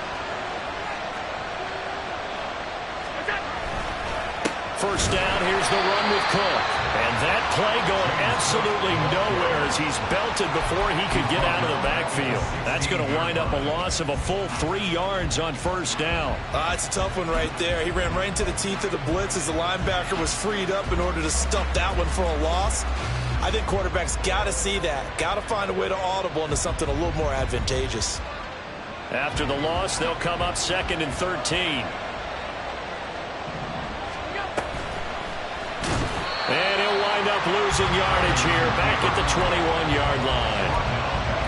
First down, here's the run with Cook. And that play going absolutely nowhere as he's belted before he could get out of the backfield. That's going to wind up a loss of a full 3 yards on first down. It's a tough one right there. He ran right into the teeth of the blitz as the linebacker was freed up in order to stuff that one for a loss. I think quarterbacks got to see that. Got to find a way to audible into something a little more advantageous. After the loss, they'll come up 2nd and 13. And he'll wind up losing yardage here back at the 21-yard line.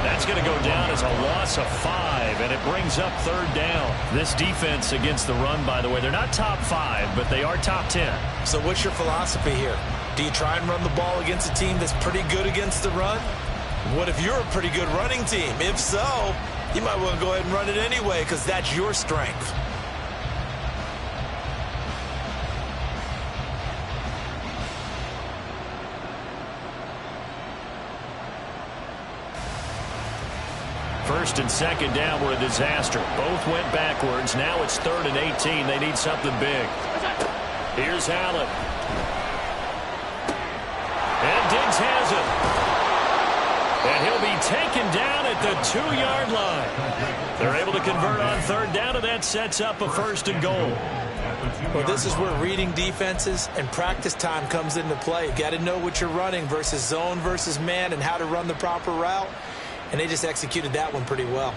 That's going to go down as a loss of 5, and it brings up third down. This defense against the run, by the way, they're not top 5, but they are top 10. So what's your philosophy here? Do you try and run the ball against a team that's pretty good against the run? What if you're a pretty good running team? If so, you might want to go ahead and run it anyway, because that's your strength. First and second down were a disaster. Both went backwards. Now it's 3rd and 18. They need something big. Here's Allen. And Diggs has it. And he'll be taken down at the 2-yard line. They're able to convert on third down, and that sets up a 1st and goal. Well, this is where reading defenses and practice time comes into play. You got to know what you're running versus zone versus man and how to run the proper route. And they just executed that one pretty well.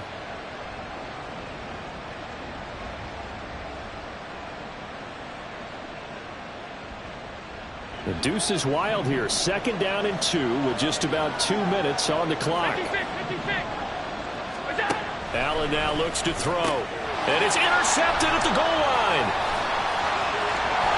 The deuce is wild here. 2nd down and 2 with just about 2 minutes on the clock. Allen now looks to throw. And it's intercepted at the goal line.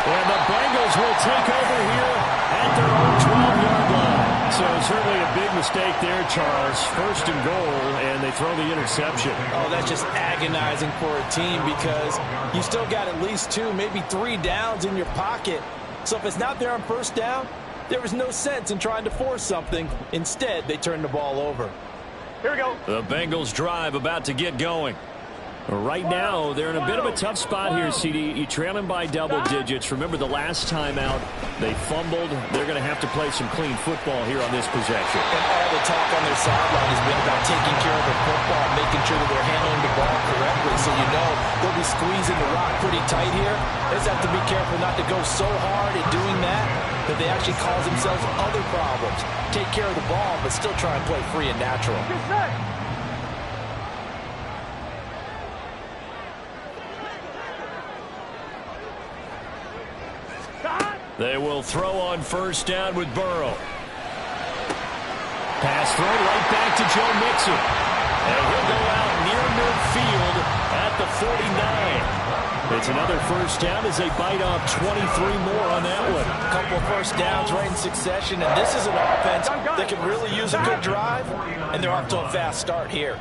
And the Bengals will take over here at their own 12-yard line. So certainly a big mistake there, Charles. 1st and goal, and they throw the interception. Oh, that's just agonizing for a team because you still got at least 2, maybe 3 downs in your pocket. So if it's not there on first down, there was no sense in trying to force something. Instead, they turned the ball over. Here we go. The Bengals drive about to get going. Right now, they're in a bit of a tough spot here, CD. You trail them by double digits. Remember the last time out, they fumbled. They're going to have to play some clean football here on this possession. And all the talk on their sideline has been about taking care of the football, making sure that they're handling the ball correctly. So you know they'll be squeezing the rock pretty tight here. They just have to be careful not to go so hard at doing that they actually cause themselves other problems. Take care of the ball, but still try and play free and natural. They will throw on first down with Burrow. Pass thrown right back to Joe Mixon. And he'll go out near midfield at the 49. It's another first down as they bite off 23 more on that one. A couple of first downs right in succession, and this is an offense that can really use a good drive, and they're off to a fast start here.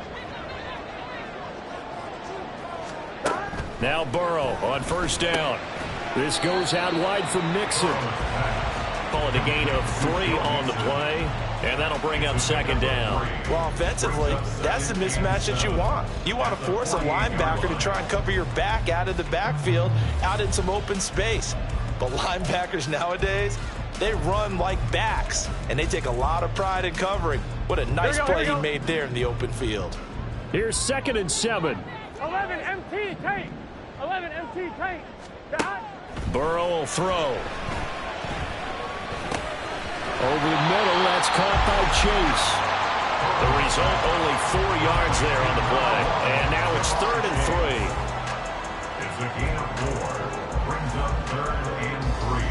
Now Burrow on first down. This goes out wide for Mixon. Call it a gain of 3 on the play, and that'll bring up second down. Well, offensively, that's the mismatch that you want. You want to force a linebacker to try and cover your back out of the backfield, out in some open space. But linebackers nowadays, they run like backs, and they take a lot of pride in covering. What a nice play he made there in the open field. Here's 2nd and 7. 11 MT tight. 11 MT tight. Burrow will throw. Over the middle, that's caught by Chase. The result, only 4 yards there on the play. And now it's 3rd and 3. It's a gain of 4. Brings up 3rd and 3.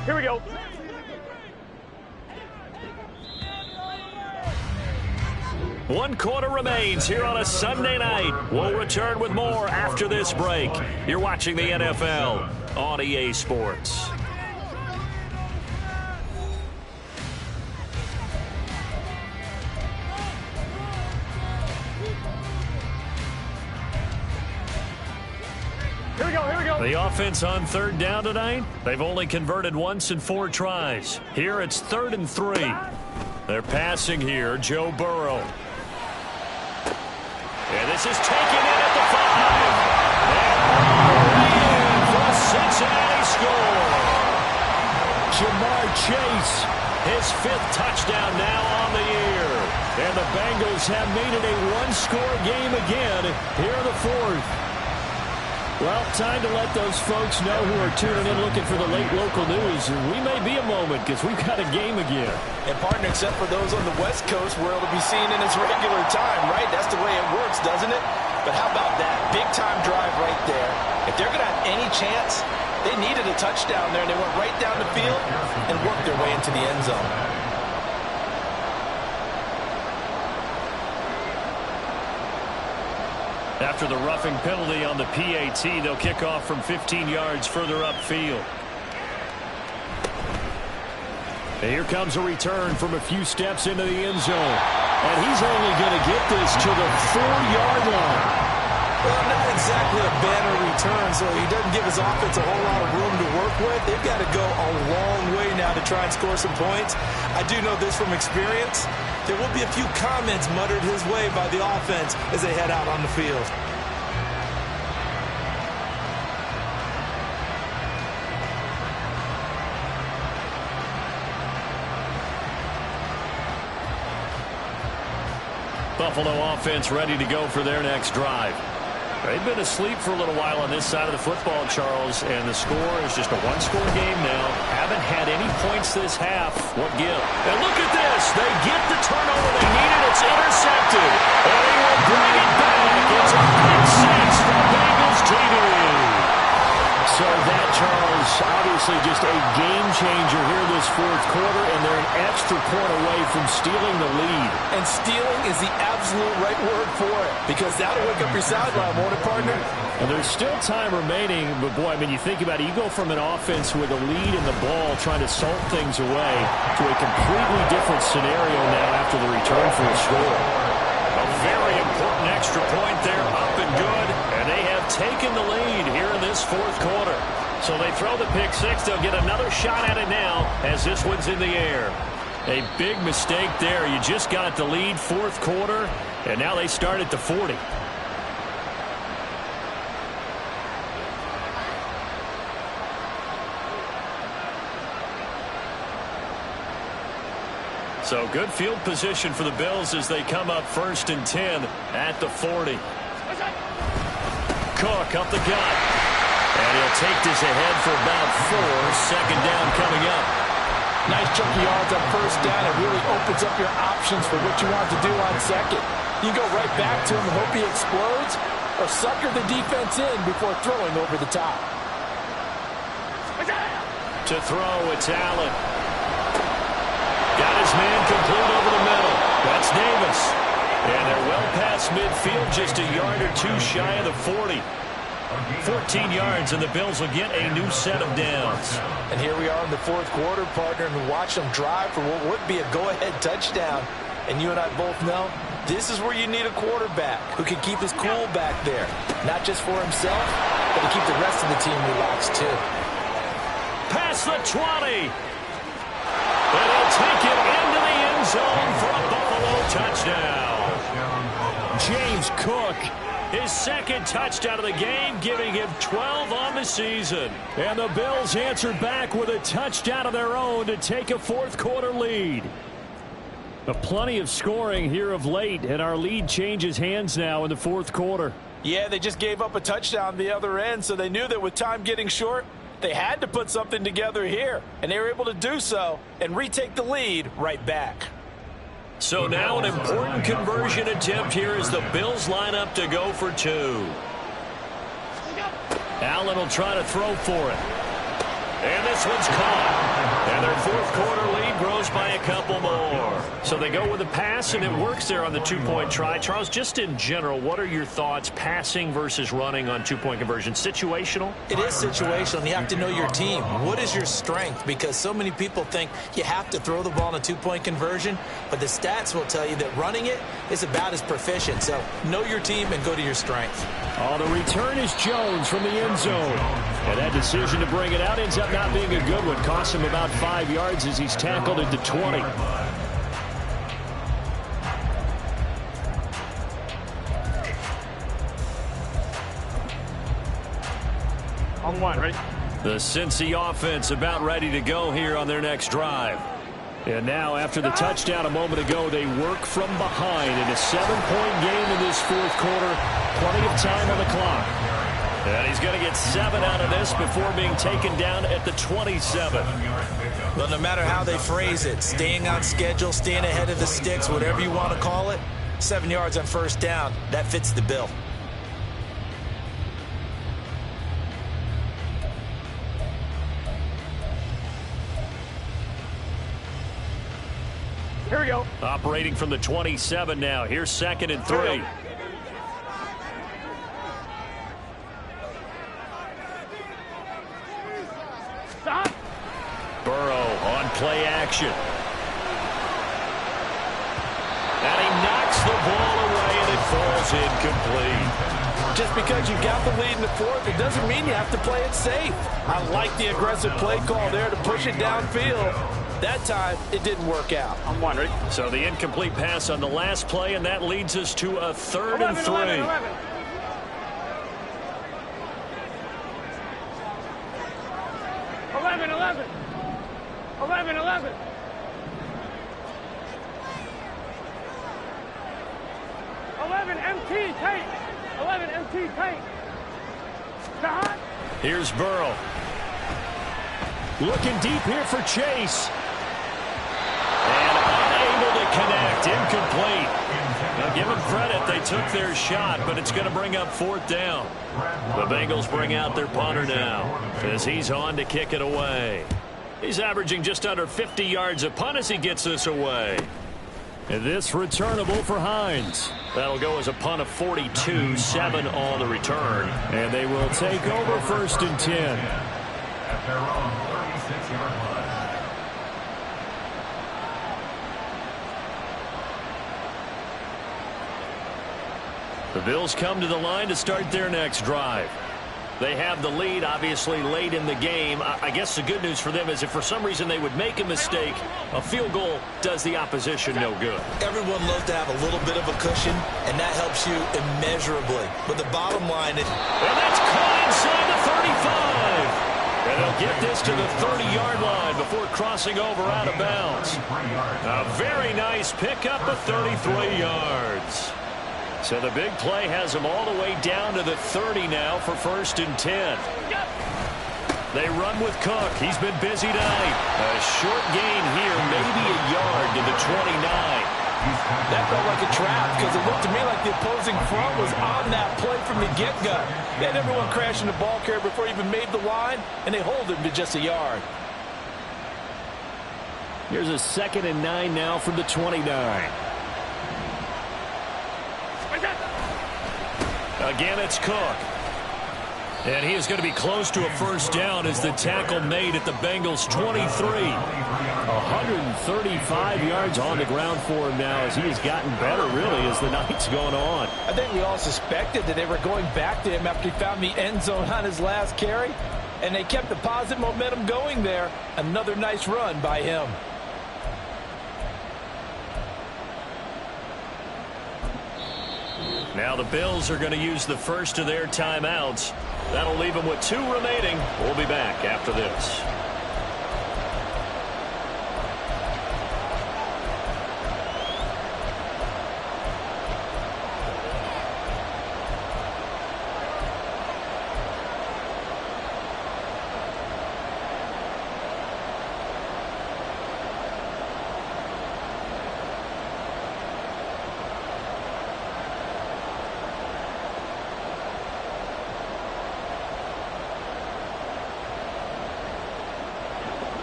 Here we go. One quarter remains here on a Sunday night. We'll return with more after this break. You're watching the NFL on EA Sports. Here we go, here we go. The offense on 3rd down tonight, they've only converted once in 4 tries. Here it's 3rd and 3. They're passing here, Joe Burrow. And this is taken in at the 5. And for Cincinnati score. Jamar Chase, his 5th touchdown now on the year. And the Bengals have made it a 1-score game again here in the 4th. Well, time to let those folks know who are tuning in looking for the late local news. We may be a moment because we've got a game again. And, partner, except for those on the West Coast where it'll be seen in its regular time, right? That's the way it works, doesn't it? But how about that big-time drive right there? If they're going to have any chance, they needed a touchdown there, and they went right down the field and worked their way into the end zone. After the roughing penalty on the PAT, they'll kick off from 15 yards further upfield. And here comes a return from a few steps into the end zone. And he's only going to get this to the 4-yard line. Well, not exactly a banner return, so he doesn't give his offense a whole lot of room to work with. They've got to go a long way now to try and score some points. I do know this from experience. There will be a few comments muttered his way by the offense as they head out on the field. Buffalo offense ready to go for their next drive. They've been asleep for a little while on this side of the football, Charles, and the score is just a 1-score game now. Haven't had any points this half. What give? And look at this. They get the turnover they needed. It's intercepted. And he will bring it back. It's a pick six for Bengals TV. So that, Charles, obviously just a game changer here this 4th quarter, and they're an extra point away from stealing the lead. And stealing is the absolute right word for it, because that'll wake up your sideline, won't it, partner? And there's still time remaining, but boy, I mean, you think about it, you go from an offense with a lead in the ball trying to salt things away to a completely different scenario now after the return for a score. A very important extra point there, up and good, and they have taken the lead here in this 4th quarter. So they throw the pick six. They'll get another shot at it now as this one's in the air. A big mistake there. You just got the lead 4th quarter, and now they start at the 40. So good field position for the Bills as they come up 1st and 10 at the 40. Cook up the gut. And he'll take this ahead for about 4. 2nd down coming up. Nice chunky yards on 1st down. It really opens up your options for what you want to do on 2nd. You can go right back to him and hope he explodes, or sucker the defense in before throwing over the top. To throw, it's Allen. Got his man complete over the middle. That's Davis. And they're well past midfield, just a yard or 2 shy of the 40. 14 yards, and the Bills will get a new set of downs. And here we are in the 4th quarter, partner, and watch them drive for what would be a go-ahead touchdown. And you and I both know this is where you need a quarterback who can keep his cool back there, not just for himself, but to keep the rest of the team relaxed, too. Past the 20. And he'll take it into the end zone for a Buffalo touchdown. James Cook, his second touchdown of the game, giving him 12 on the season. And the Bills answered back with a touchdown of their own to take a fourth-quarter lead. But plenty of scoring here of late, and our lead changes hands now in the fourth quarter. Yeah, they just gave up a touchdown the other end, so they knew that with time getting short, they had to put something together here, and they were able to do so and retake the lead right back. So now an important conversion attempt here as the Bills line up to go for two. Allen will try to throw for it. And this one's caught. And their fourth quarter lead grows by a couple more. So they go with a pass, and it works there on the two-point try. Charles, just in general, what are your thoughts passing versus running on two-point conversion? Situational? It is situational, and you have to know your team. What is your strength? Because so many people think you have to throw the ball in a two-point conversion, but the stats will tell you that running it is about as proficient. So know your team and go to your strength. Oh, the return is Jones from the end zone. And that decision to bring it out ends up not being a good one. Costs him about 5 yards as he's tackled into 20. On one, ready? The Cincy offense about ready to go here on their next drive. And now, after the touchdown a moment ago, they work from behind in a 7-point game in this fourth quarter. Plenty of time on the clock. And he's going to get 7 out of this before being taken down at the 27. Well, no matter how they phrase it, staying on schedule, staying ahead of the sticks, whatever you want to call it, 7 yards on first down, that fits the bill. Here we go. Operating from the 27 now. Here's 2nd and 3. Stop. Burrow on play action. And he knocks the ball away, and it falls incomplete. Just because you got the lead in the fourth, it doesn't mean you have to play it safe. I like the aggressive play call there to push it downfield. That time, it didn't work out. On one, ready? So the incomplete pass on the last play, and that leads us to a 3rd and 3. 11. 11 MT tank. 11 MT tank. Stop. Here's Burrow. Looking deep here for Chase. And unable to connect. Incomplete. Now give them credit. They took their shot, but it's going to bring up 4th down. The Bengals bring out their punter now as he's on to kick it away. He's averaging just under 50 yards a punt as he gets this away. And this returnable for Hines. That'll go as a punt of 42, 7 on the return. And they will take over 1st and 10. At their own 36-yard line. The Bills come to the line to start their next drive. They have the lead, obviously, late in the game. I guess the good news for them is if for some reason they would make a mistake, a field goal does the opposition no good. Everyone loves to have a little bit of a cushion, and that helps you immeasurably. But the bottom line is... And that's caught inside the 35. And they'll get this to the 30-yard line before crossing over out of bounds. A very nice pickup of 33 yards. So the big play has them all the way down to the 30 now for 1st and 10. They run with Cook. He's been busy tonight. A short gain here, maybe a yard to the 29. That felt like a trap because it looked to me like the opposing front was on that play from the get-go. They had everyone crashing the ball carrier before he even made the line, and they hold him to just a yard. Here's a 2nd and 9 now from the 29. Again, it's Cook. And he is going to be close to a first down as the tackle made at the Bengals' 23. 135 yards on the ground for him now as he has gotten better, really, as the night's going on. I think we all suspected that they were going back to him after he found the end zone on his last carry, and they kept the positive momentum going there. Another nice run by him. Now the Bills are going to use the first of their timeouts. That'll leave them with 2 remaining. We'll be back after this.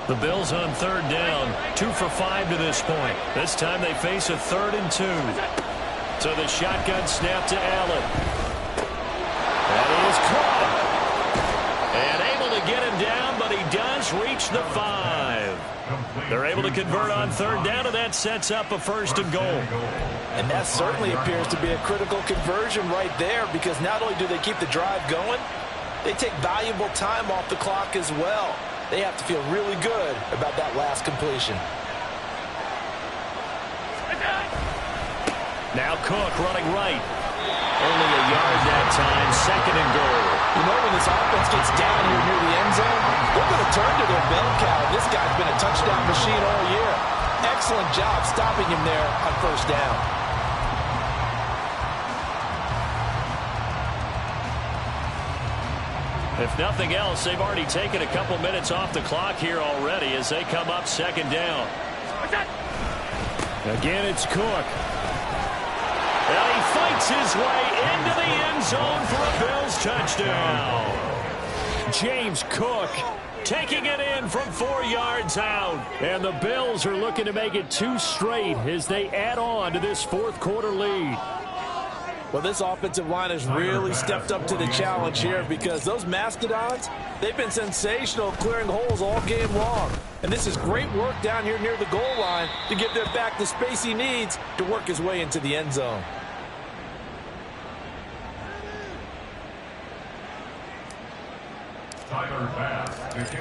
The Bills on 3rd down, 2 for 5 to this point. This time they face a 3rd and 2. So the shotgun snap to Allen. That is caught. And able to get him down, but he does reach the 5. They're able to convert on 3rd down, and that sets up a 1st and goal. And that certainly appears to be a critical conversion right there, because not only do they keep the drive going, they take valuable time off the clock as well. They have to feel really good about that last completion. Now Cook running right. Only a yard that time, 2nd and goal. You know, when this offense gets down here near the end zone, they're going to turn to their bell cow. This guy's been a touchdown machine all year. Excellent job stopping him there on 1st down. If nothing else, they've already taken a couple minutes off the clock here already as they come up 2nd down. Again, it's Cook. And he fights his way into the end zone for a Bills touchdown. James Cook taking it in from 4 yards out. And the Bills are looking to make it 2 straight as they add on to this 4th quarter lead. Well, this offensive line has really stepped up to the challenge here, because those Mastodons, they've been sensational clearing holes all game long. And this is great work down here near the goal line to give their back the space he needs to work his way into the end zone.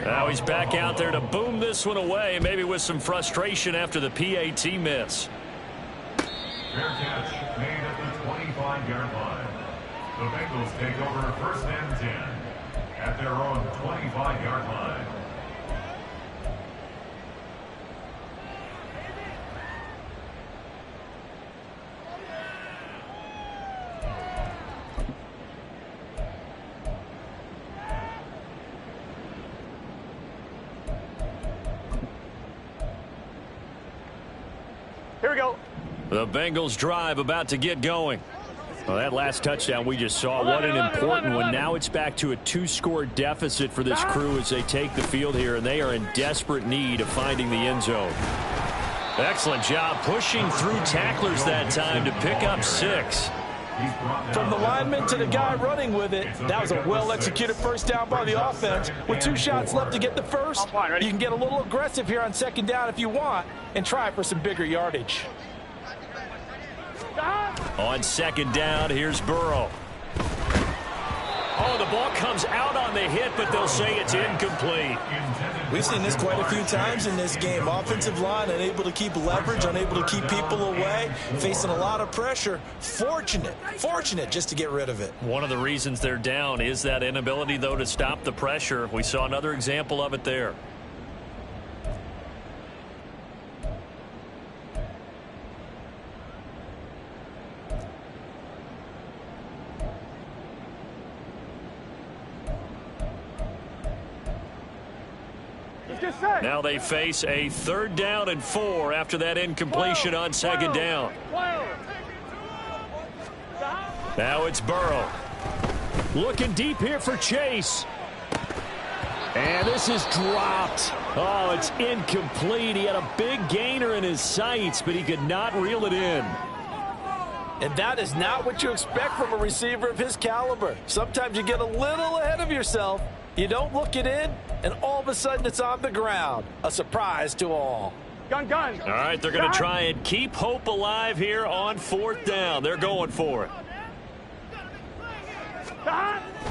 Now he's back out there to boom this one away, maybe with some frustration after the PAT miss. Fair catch made at the 25-yard line. The Bengals take over 1st and 10 at their own 25-yard line. Here we go. The Bengals drive about to get going. Well, that last touchdown we just saw, what an important one. Now it's back to a 2-score deficit for this crew as they take the field here, and they are in desperate need of finding the end zone. Excellent job pushing through tacklers that time to pick up 6. From the lineman to the guy running with it, that was a well-executed 1st down by the offense. With 2 shots left to get the 1st, you can get a little aggressive here on 2nd down if you want and try for some bigger yardage. On 2nd down, here's Burrow. Oh, the ball comes out on the hit, but they'll say it's incomplete. We've seen this quite a few times in this game. Offensive line unable to keep leverage, unable to keep people away, facing a lot of pressure. Fortunate just to get rid of it. One of the reasons they're down is that inability, though, to stop the pressure. We saw another example of it there. Now they face a 3rd down and 4 after that incompletion on 2nd down. Now it's Burrow. Looking deep here for Chase. And this is dropped. Oh, it's incomplete. He had a big gainer in his sights, but he could not reel it in. And that is not what you expect from a receiver of his caliber. Sometimes you get a little ahead of yourself. You don't look it in, and all of a sudden it's on the ground. A surprise to all. Gun. All right, they're going to try and keep hope alive here on 4th down. They're going for it.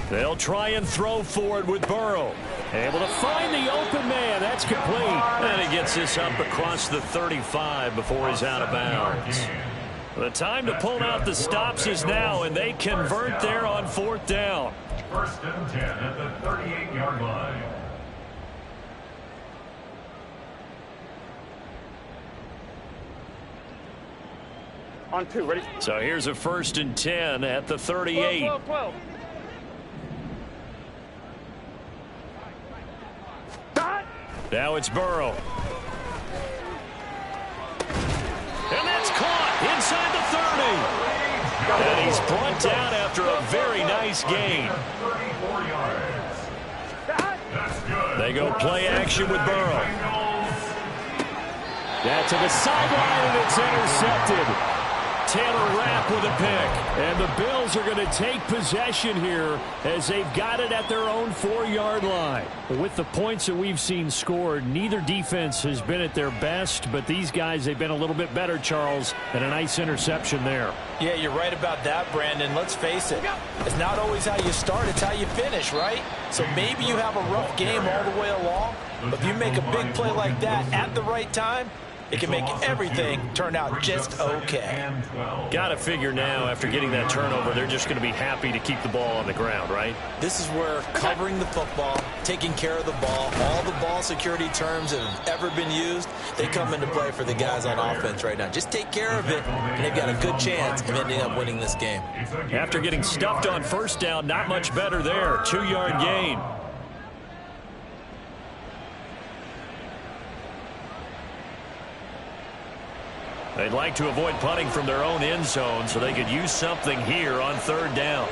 They'll try and throw for it with Burrow. Able to find the open man. That's complete. And he gets this up across the 35 before he's out of bounds. The time to pull out the stops is now, and they convert there on 4th down. 1st and 10 at the 38-yard line. On 2, ready? So here's a 1st and 10 at the 38. 12. Now it's Burrow. And that's caught inside the 30. And he's brought down after a very nice gain. 34 yards. That's good. They go play action with Burrow. Yeah, to the sideline, and it's intercepted. Taylor Rapp with a pick. And the Bills are going to take possession here as they've got it at their own 4-yard line. With the points that we've seen scored, neither defense has been at their best, but these guys, they've been a little bit better, Charles, and a nice interception there. Yeah, you're right about that, Brandon. Let's face it. It's not always how you start, it's how you finish, right? So maybe you have a rough game all the way along, but if you make a big play like that at the right time, it can make everything turn out just okay. Got to figure now, after getting that turnover, they're just going to be happy to keep the ball on the ground, right? This is where covering the football, taking care of the ball, all the ball security terms that have ever been used, they come into play for the guys on offense right now. Just take care of it, and they've got a good chance of ending up winning this game. After getting stuffed on 1st down, not much better there. 2-yard gain. They'd like to avoid punting from their own end zone so they could use something here on 3rd down.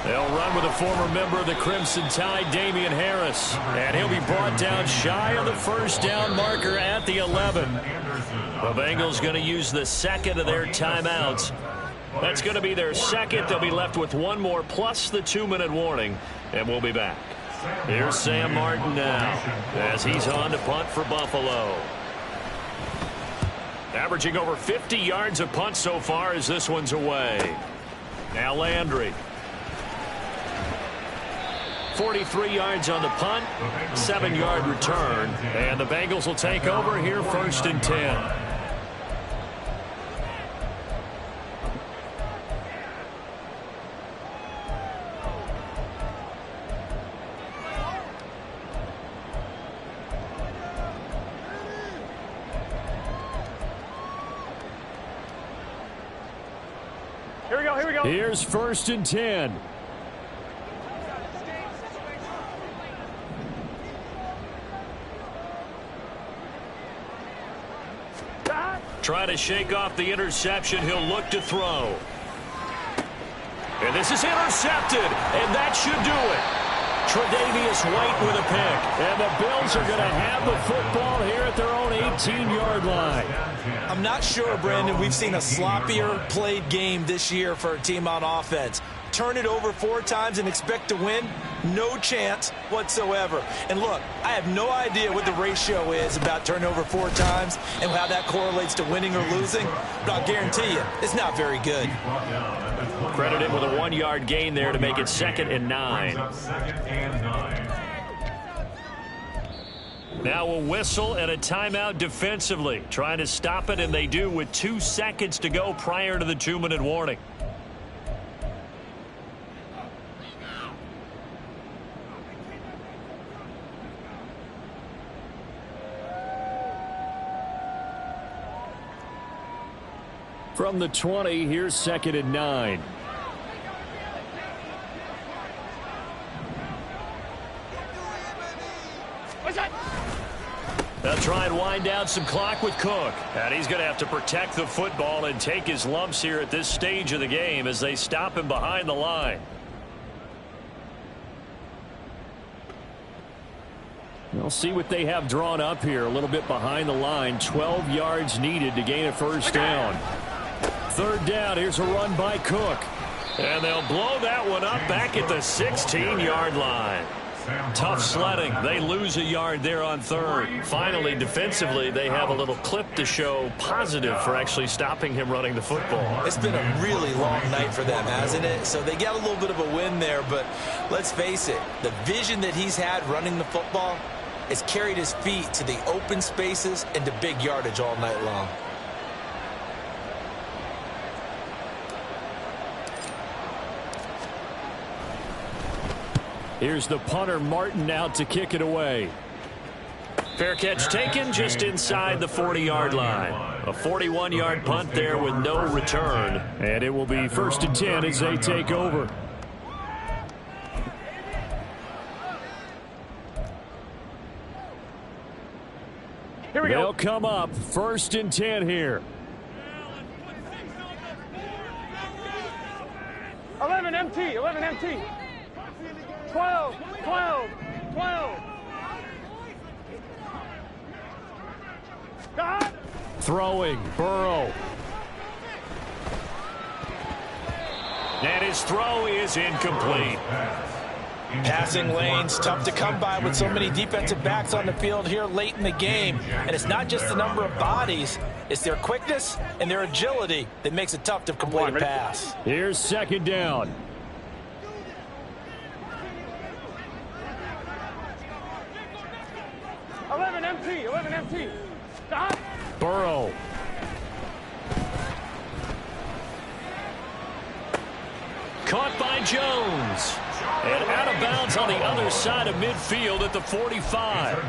They'll run with a former member of the Crimson Tide, Damian Harris. And he'll be brought down shy of the 1st down marker at the 11. The Bengals going to use the 2nd of their timeouts. That's going to be their 2nd. They'll be left with 1 more plus the 2-minute warning. And we'll be back. Here's Sam Martin now as he's on to punt for Buffalo. Averaging over 50 yards a punt so far as this one's away. Now Landry. 43 yards on the punt, 7-yard return, and the Bengals will take over here 1st and 10. Here we go. Here's 1st and 10. Trying to shake off the interception. He'll look to throw. And this is intercepted, and that should do it. Tre'Davious White with a pick. And the Bills are going to have the football here at their own 18-yard line. I'm not sure, Brandon, we've seen a sloppier played game this year for a team on offense. Turn it over 4 times and expect to win? No chance whatsoever. And look, I have no idea what the ratio is about turnover 4 times and how that correlates to winning or losing, but I'll guarantee you, it's not very good. Credit him with a 1-yard gain there to make it 2nd and 9. Now a whistle and a timeout defensively. Trying to stop it, and they do with 2 seconds to go prior to the 2-minute warning. From the 20, here's 2nd and 9. They'll try and wind down some clock with Cook. And he's going to have to protect the football and take his lumps here at this stage of the game as they stop him behind the line. We'll see what they have drawn up here. A little bit behind the line. 12 yards needed to gain a first down. Third down. Here's a run by Cook. And they'll blow that one up back at the 16-yard line. Tough sledding. They lose a yard there on third. Finally, defensively, they have a little clip to show positive for actually stopping him running the football. It's been a really long night for them, hasn't it? So they got a little bit of a win there, but let's face it, the vision that he's had running the football has carried his feet to the open spaces and to big yardage all night long. Here's the punter, Martin, out to kick it away. Fair catch taken just inside the 40-yard line. A 41-yard punt there with no return. And it will be 1st and 10 as they take over. Here we go. They'll come up 1st and 10 here. 11 MT, 11 MT. 12, 12, 12. God. Throwing, Burrow. And his throw is incomplete. Passing lanes, tough to come by with so many defensive backs on the field here late in the game. And it's not just the number of bodies, it's their quickness and their agility that makes it tough to complete a pass. Here's 2nd down. Stop. Burrow. Caught by Jones. And out of bounds on the other side of midfield at the 45.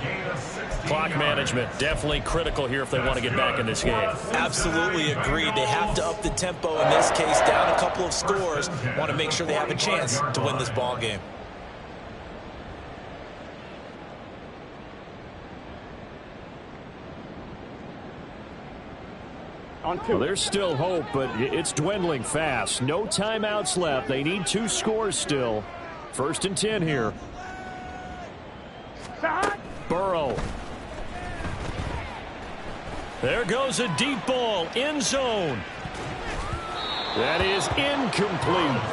Clock management definitely critical here if they want to get back in this game. Absolutely agreed. They have to up the tempo in this case, down a couple of scores. Want to make sure they have a chance to win this ball game. Well, there's still hope, but it's dwindling fast. No timeouts left. They need 2 scores still. 1st and 10 here. Burrow. There goes a deep ball, end zone. That is incomplete.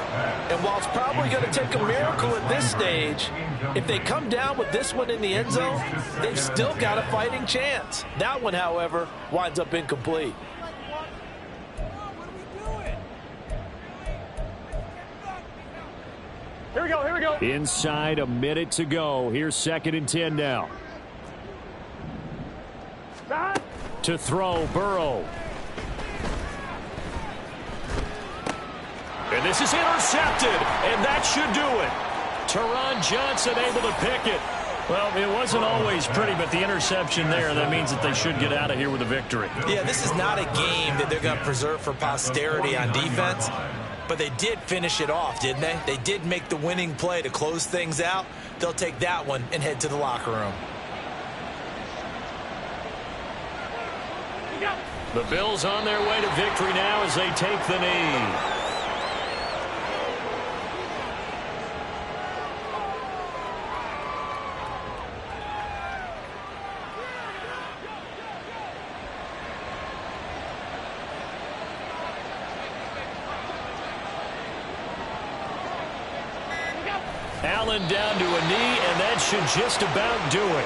And while it's probably going to take a miracle at this stage, if they come down with this one in the end zone, they've still got a fighting chance. That one, however, winds up incomplete. Here we go, here we go. Inside a minute to go. Here's 2nd and 10 now. Stop. To throw, Burrow. And this is intercepted, and that should do it. Teron Johnson able to pick it. Well, it wasn't always pretty, but the interception there, that means that they should get out of here with a victory. Yeah, this is not a game that they're going to preserve for posterity on defense. But they did finish it off, didn't they? They did make the winning play to close things out. They'll take that one and head to the locker room. The Bills on their way to victory now as they take the knee. Allen down to a knee, and that should just about do it.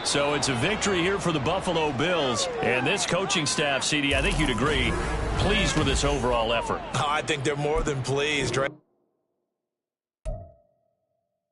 So it's a victory here for the Buffalo Bills. And this coaching staff, CD, I think you'd agree, pleased with this overall effort. I think they're more than pleased, right?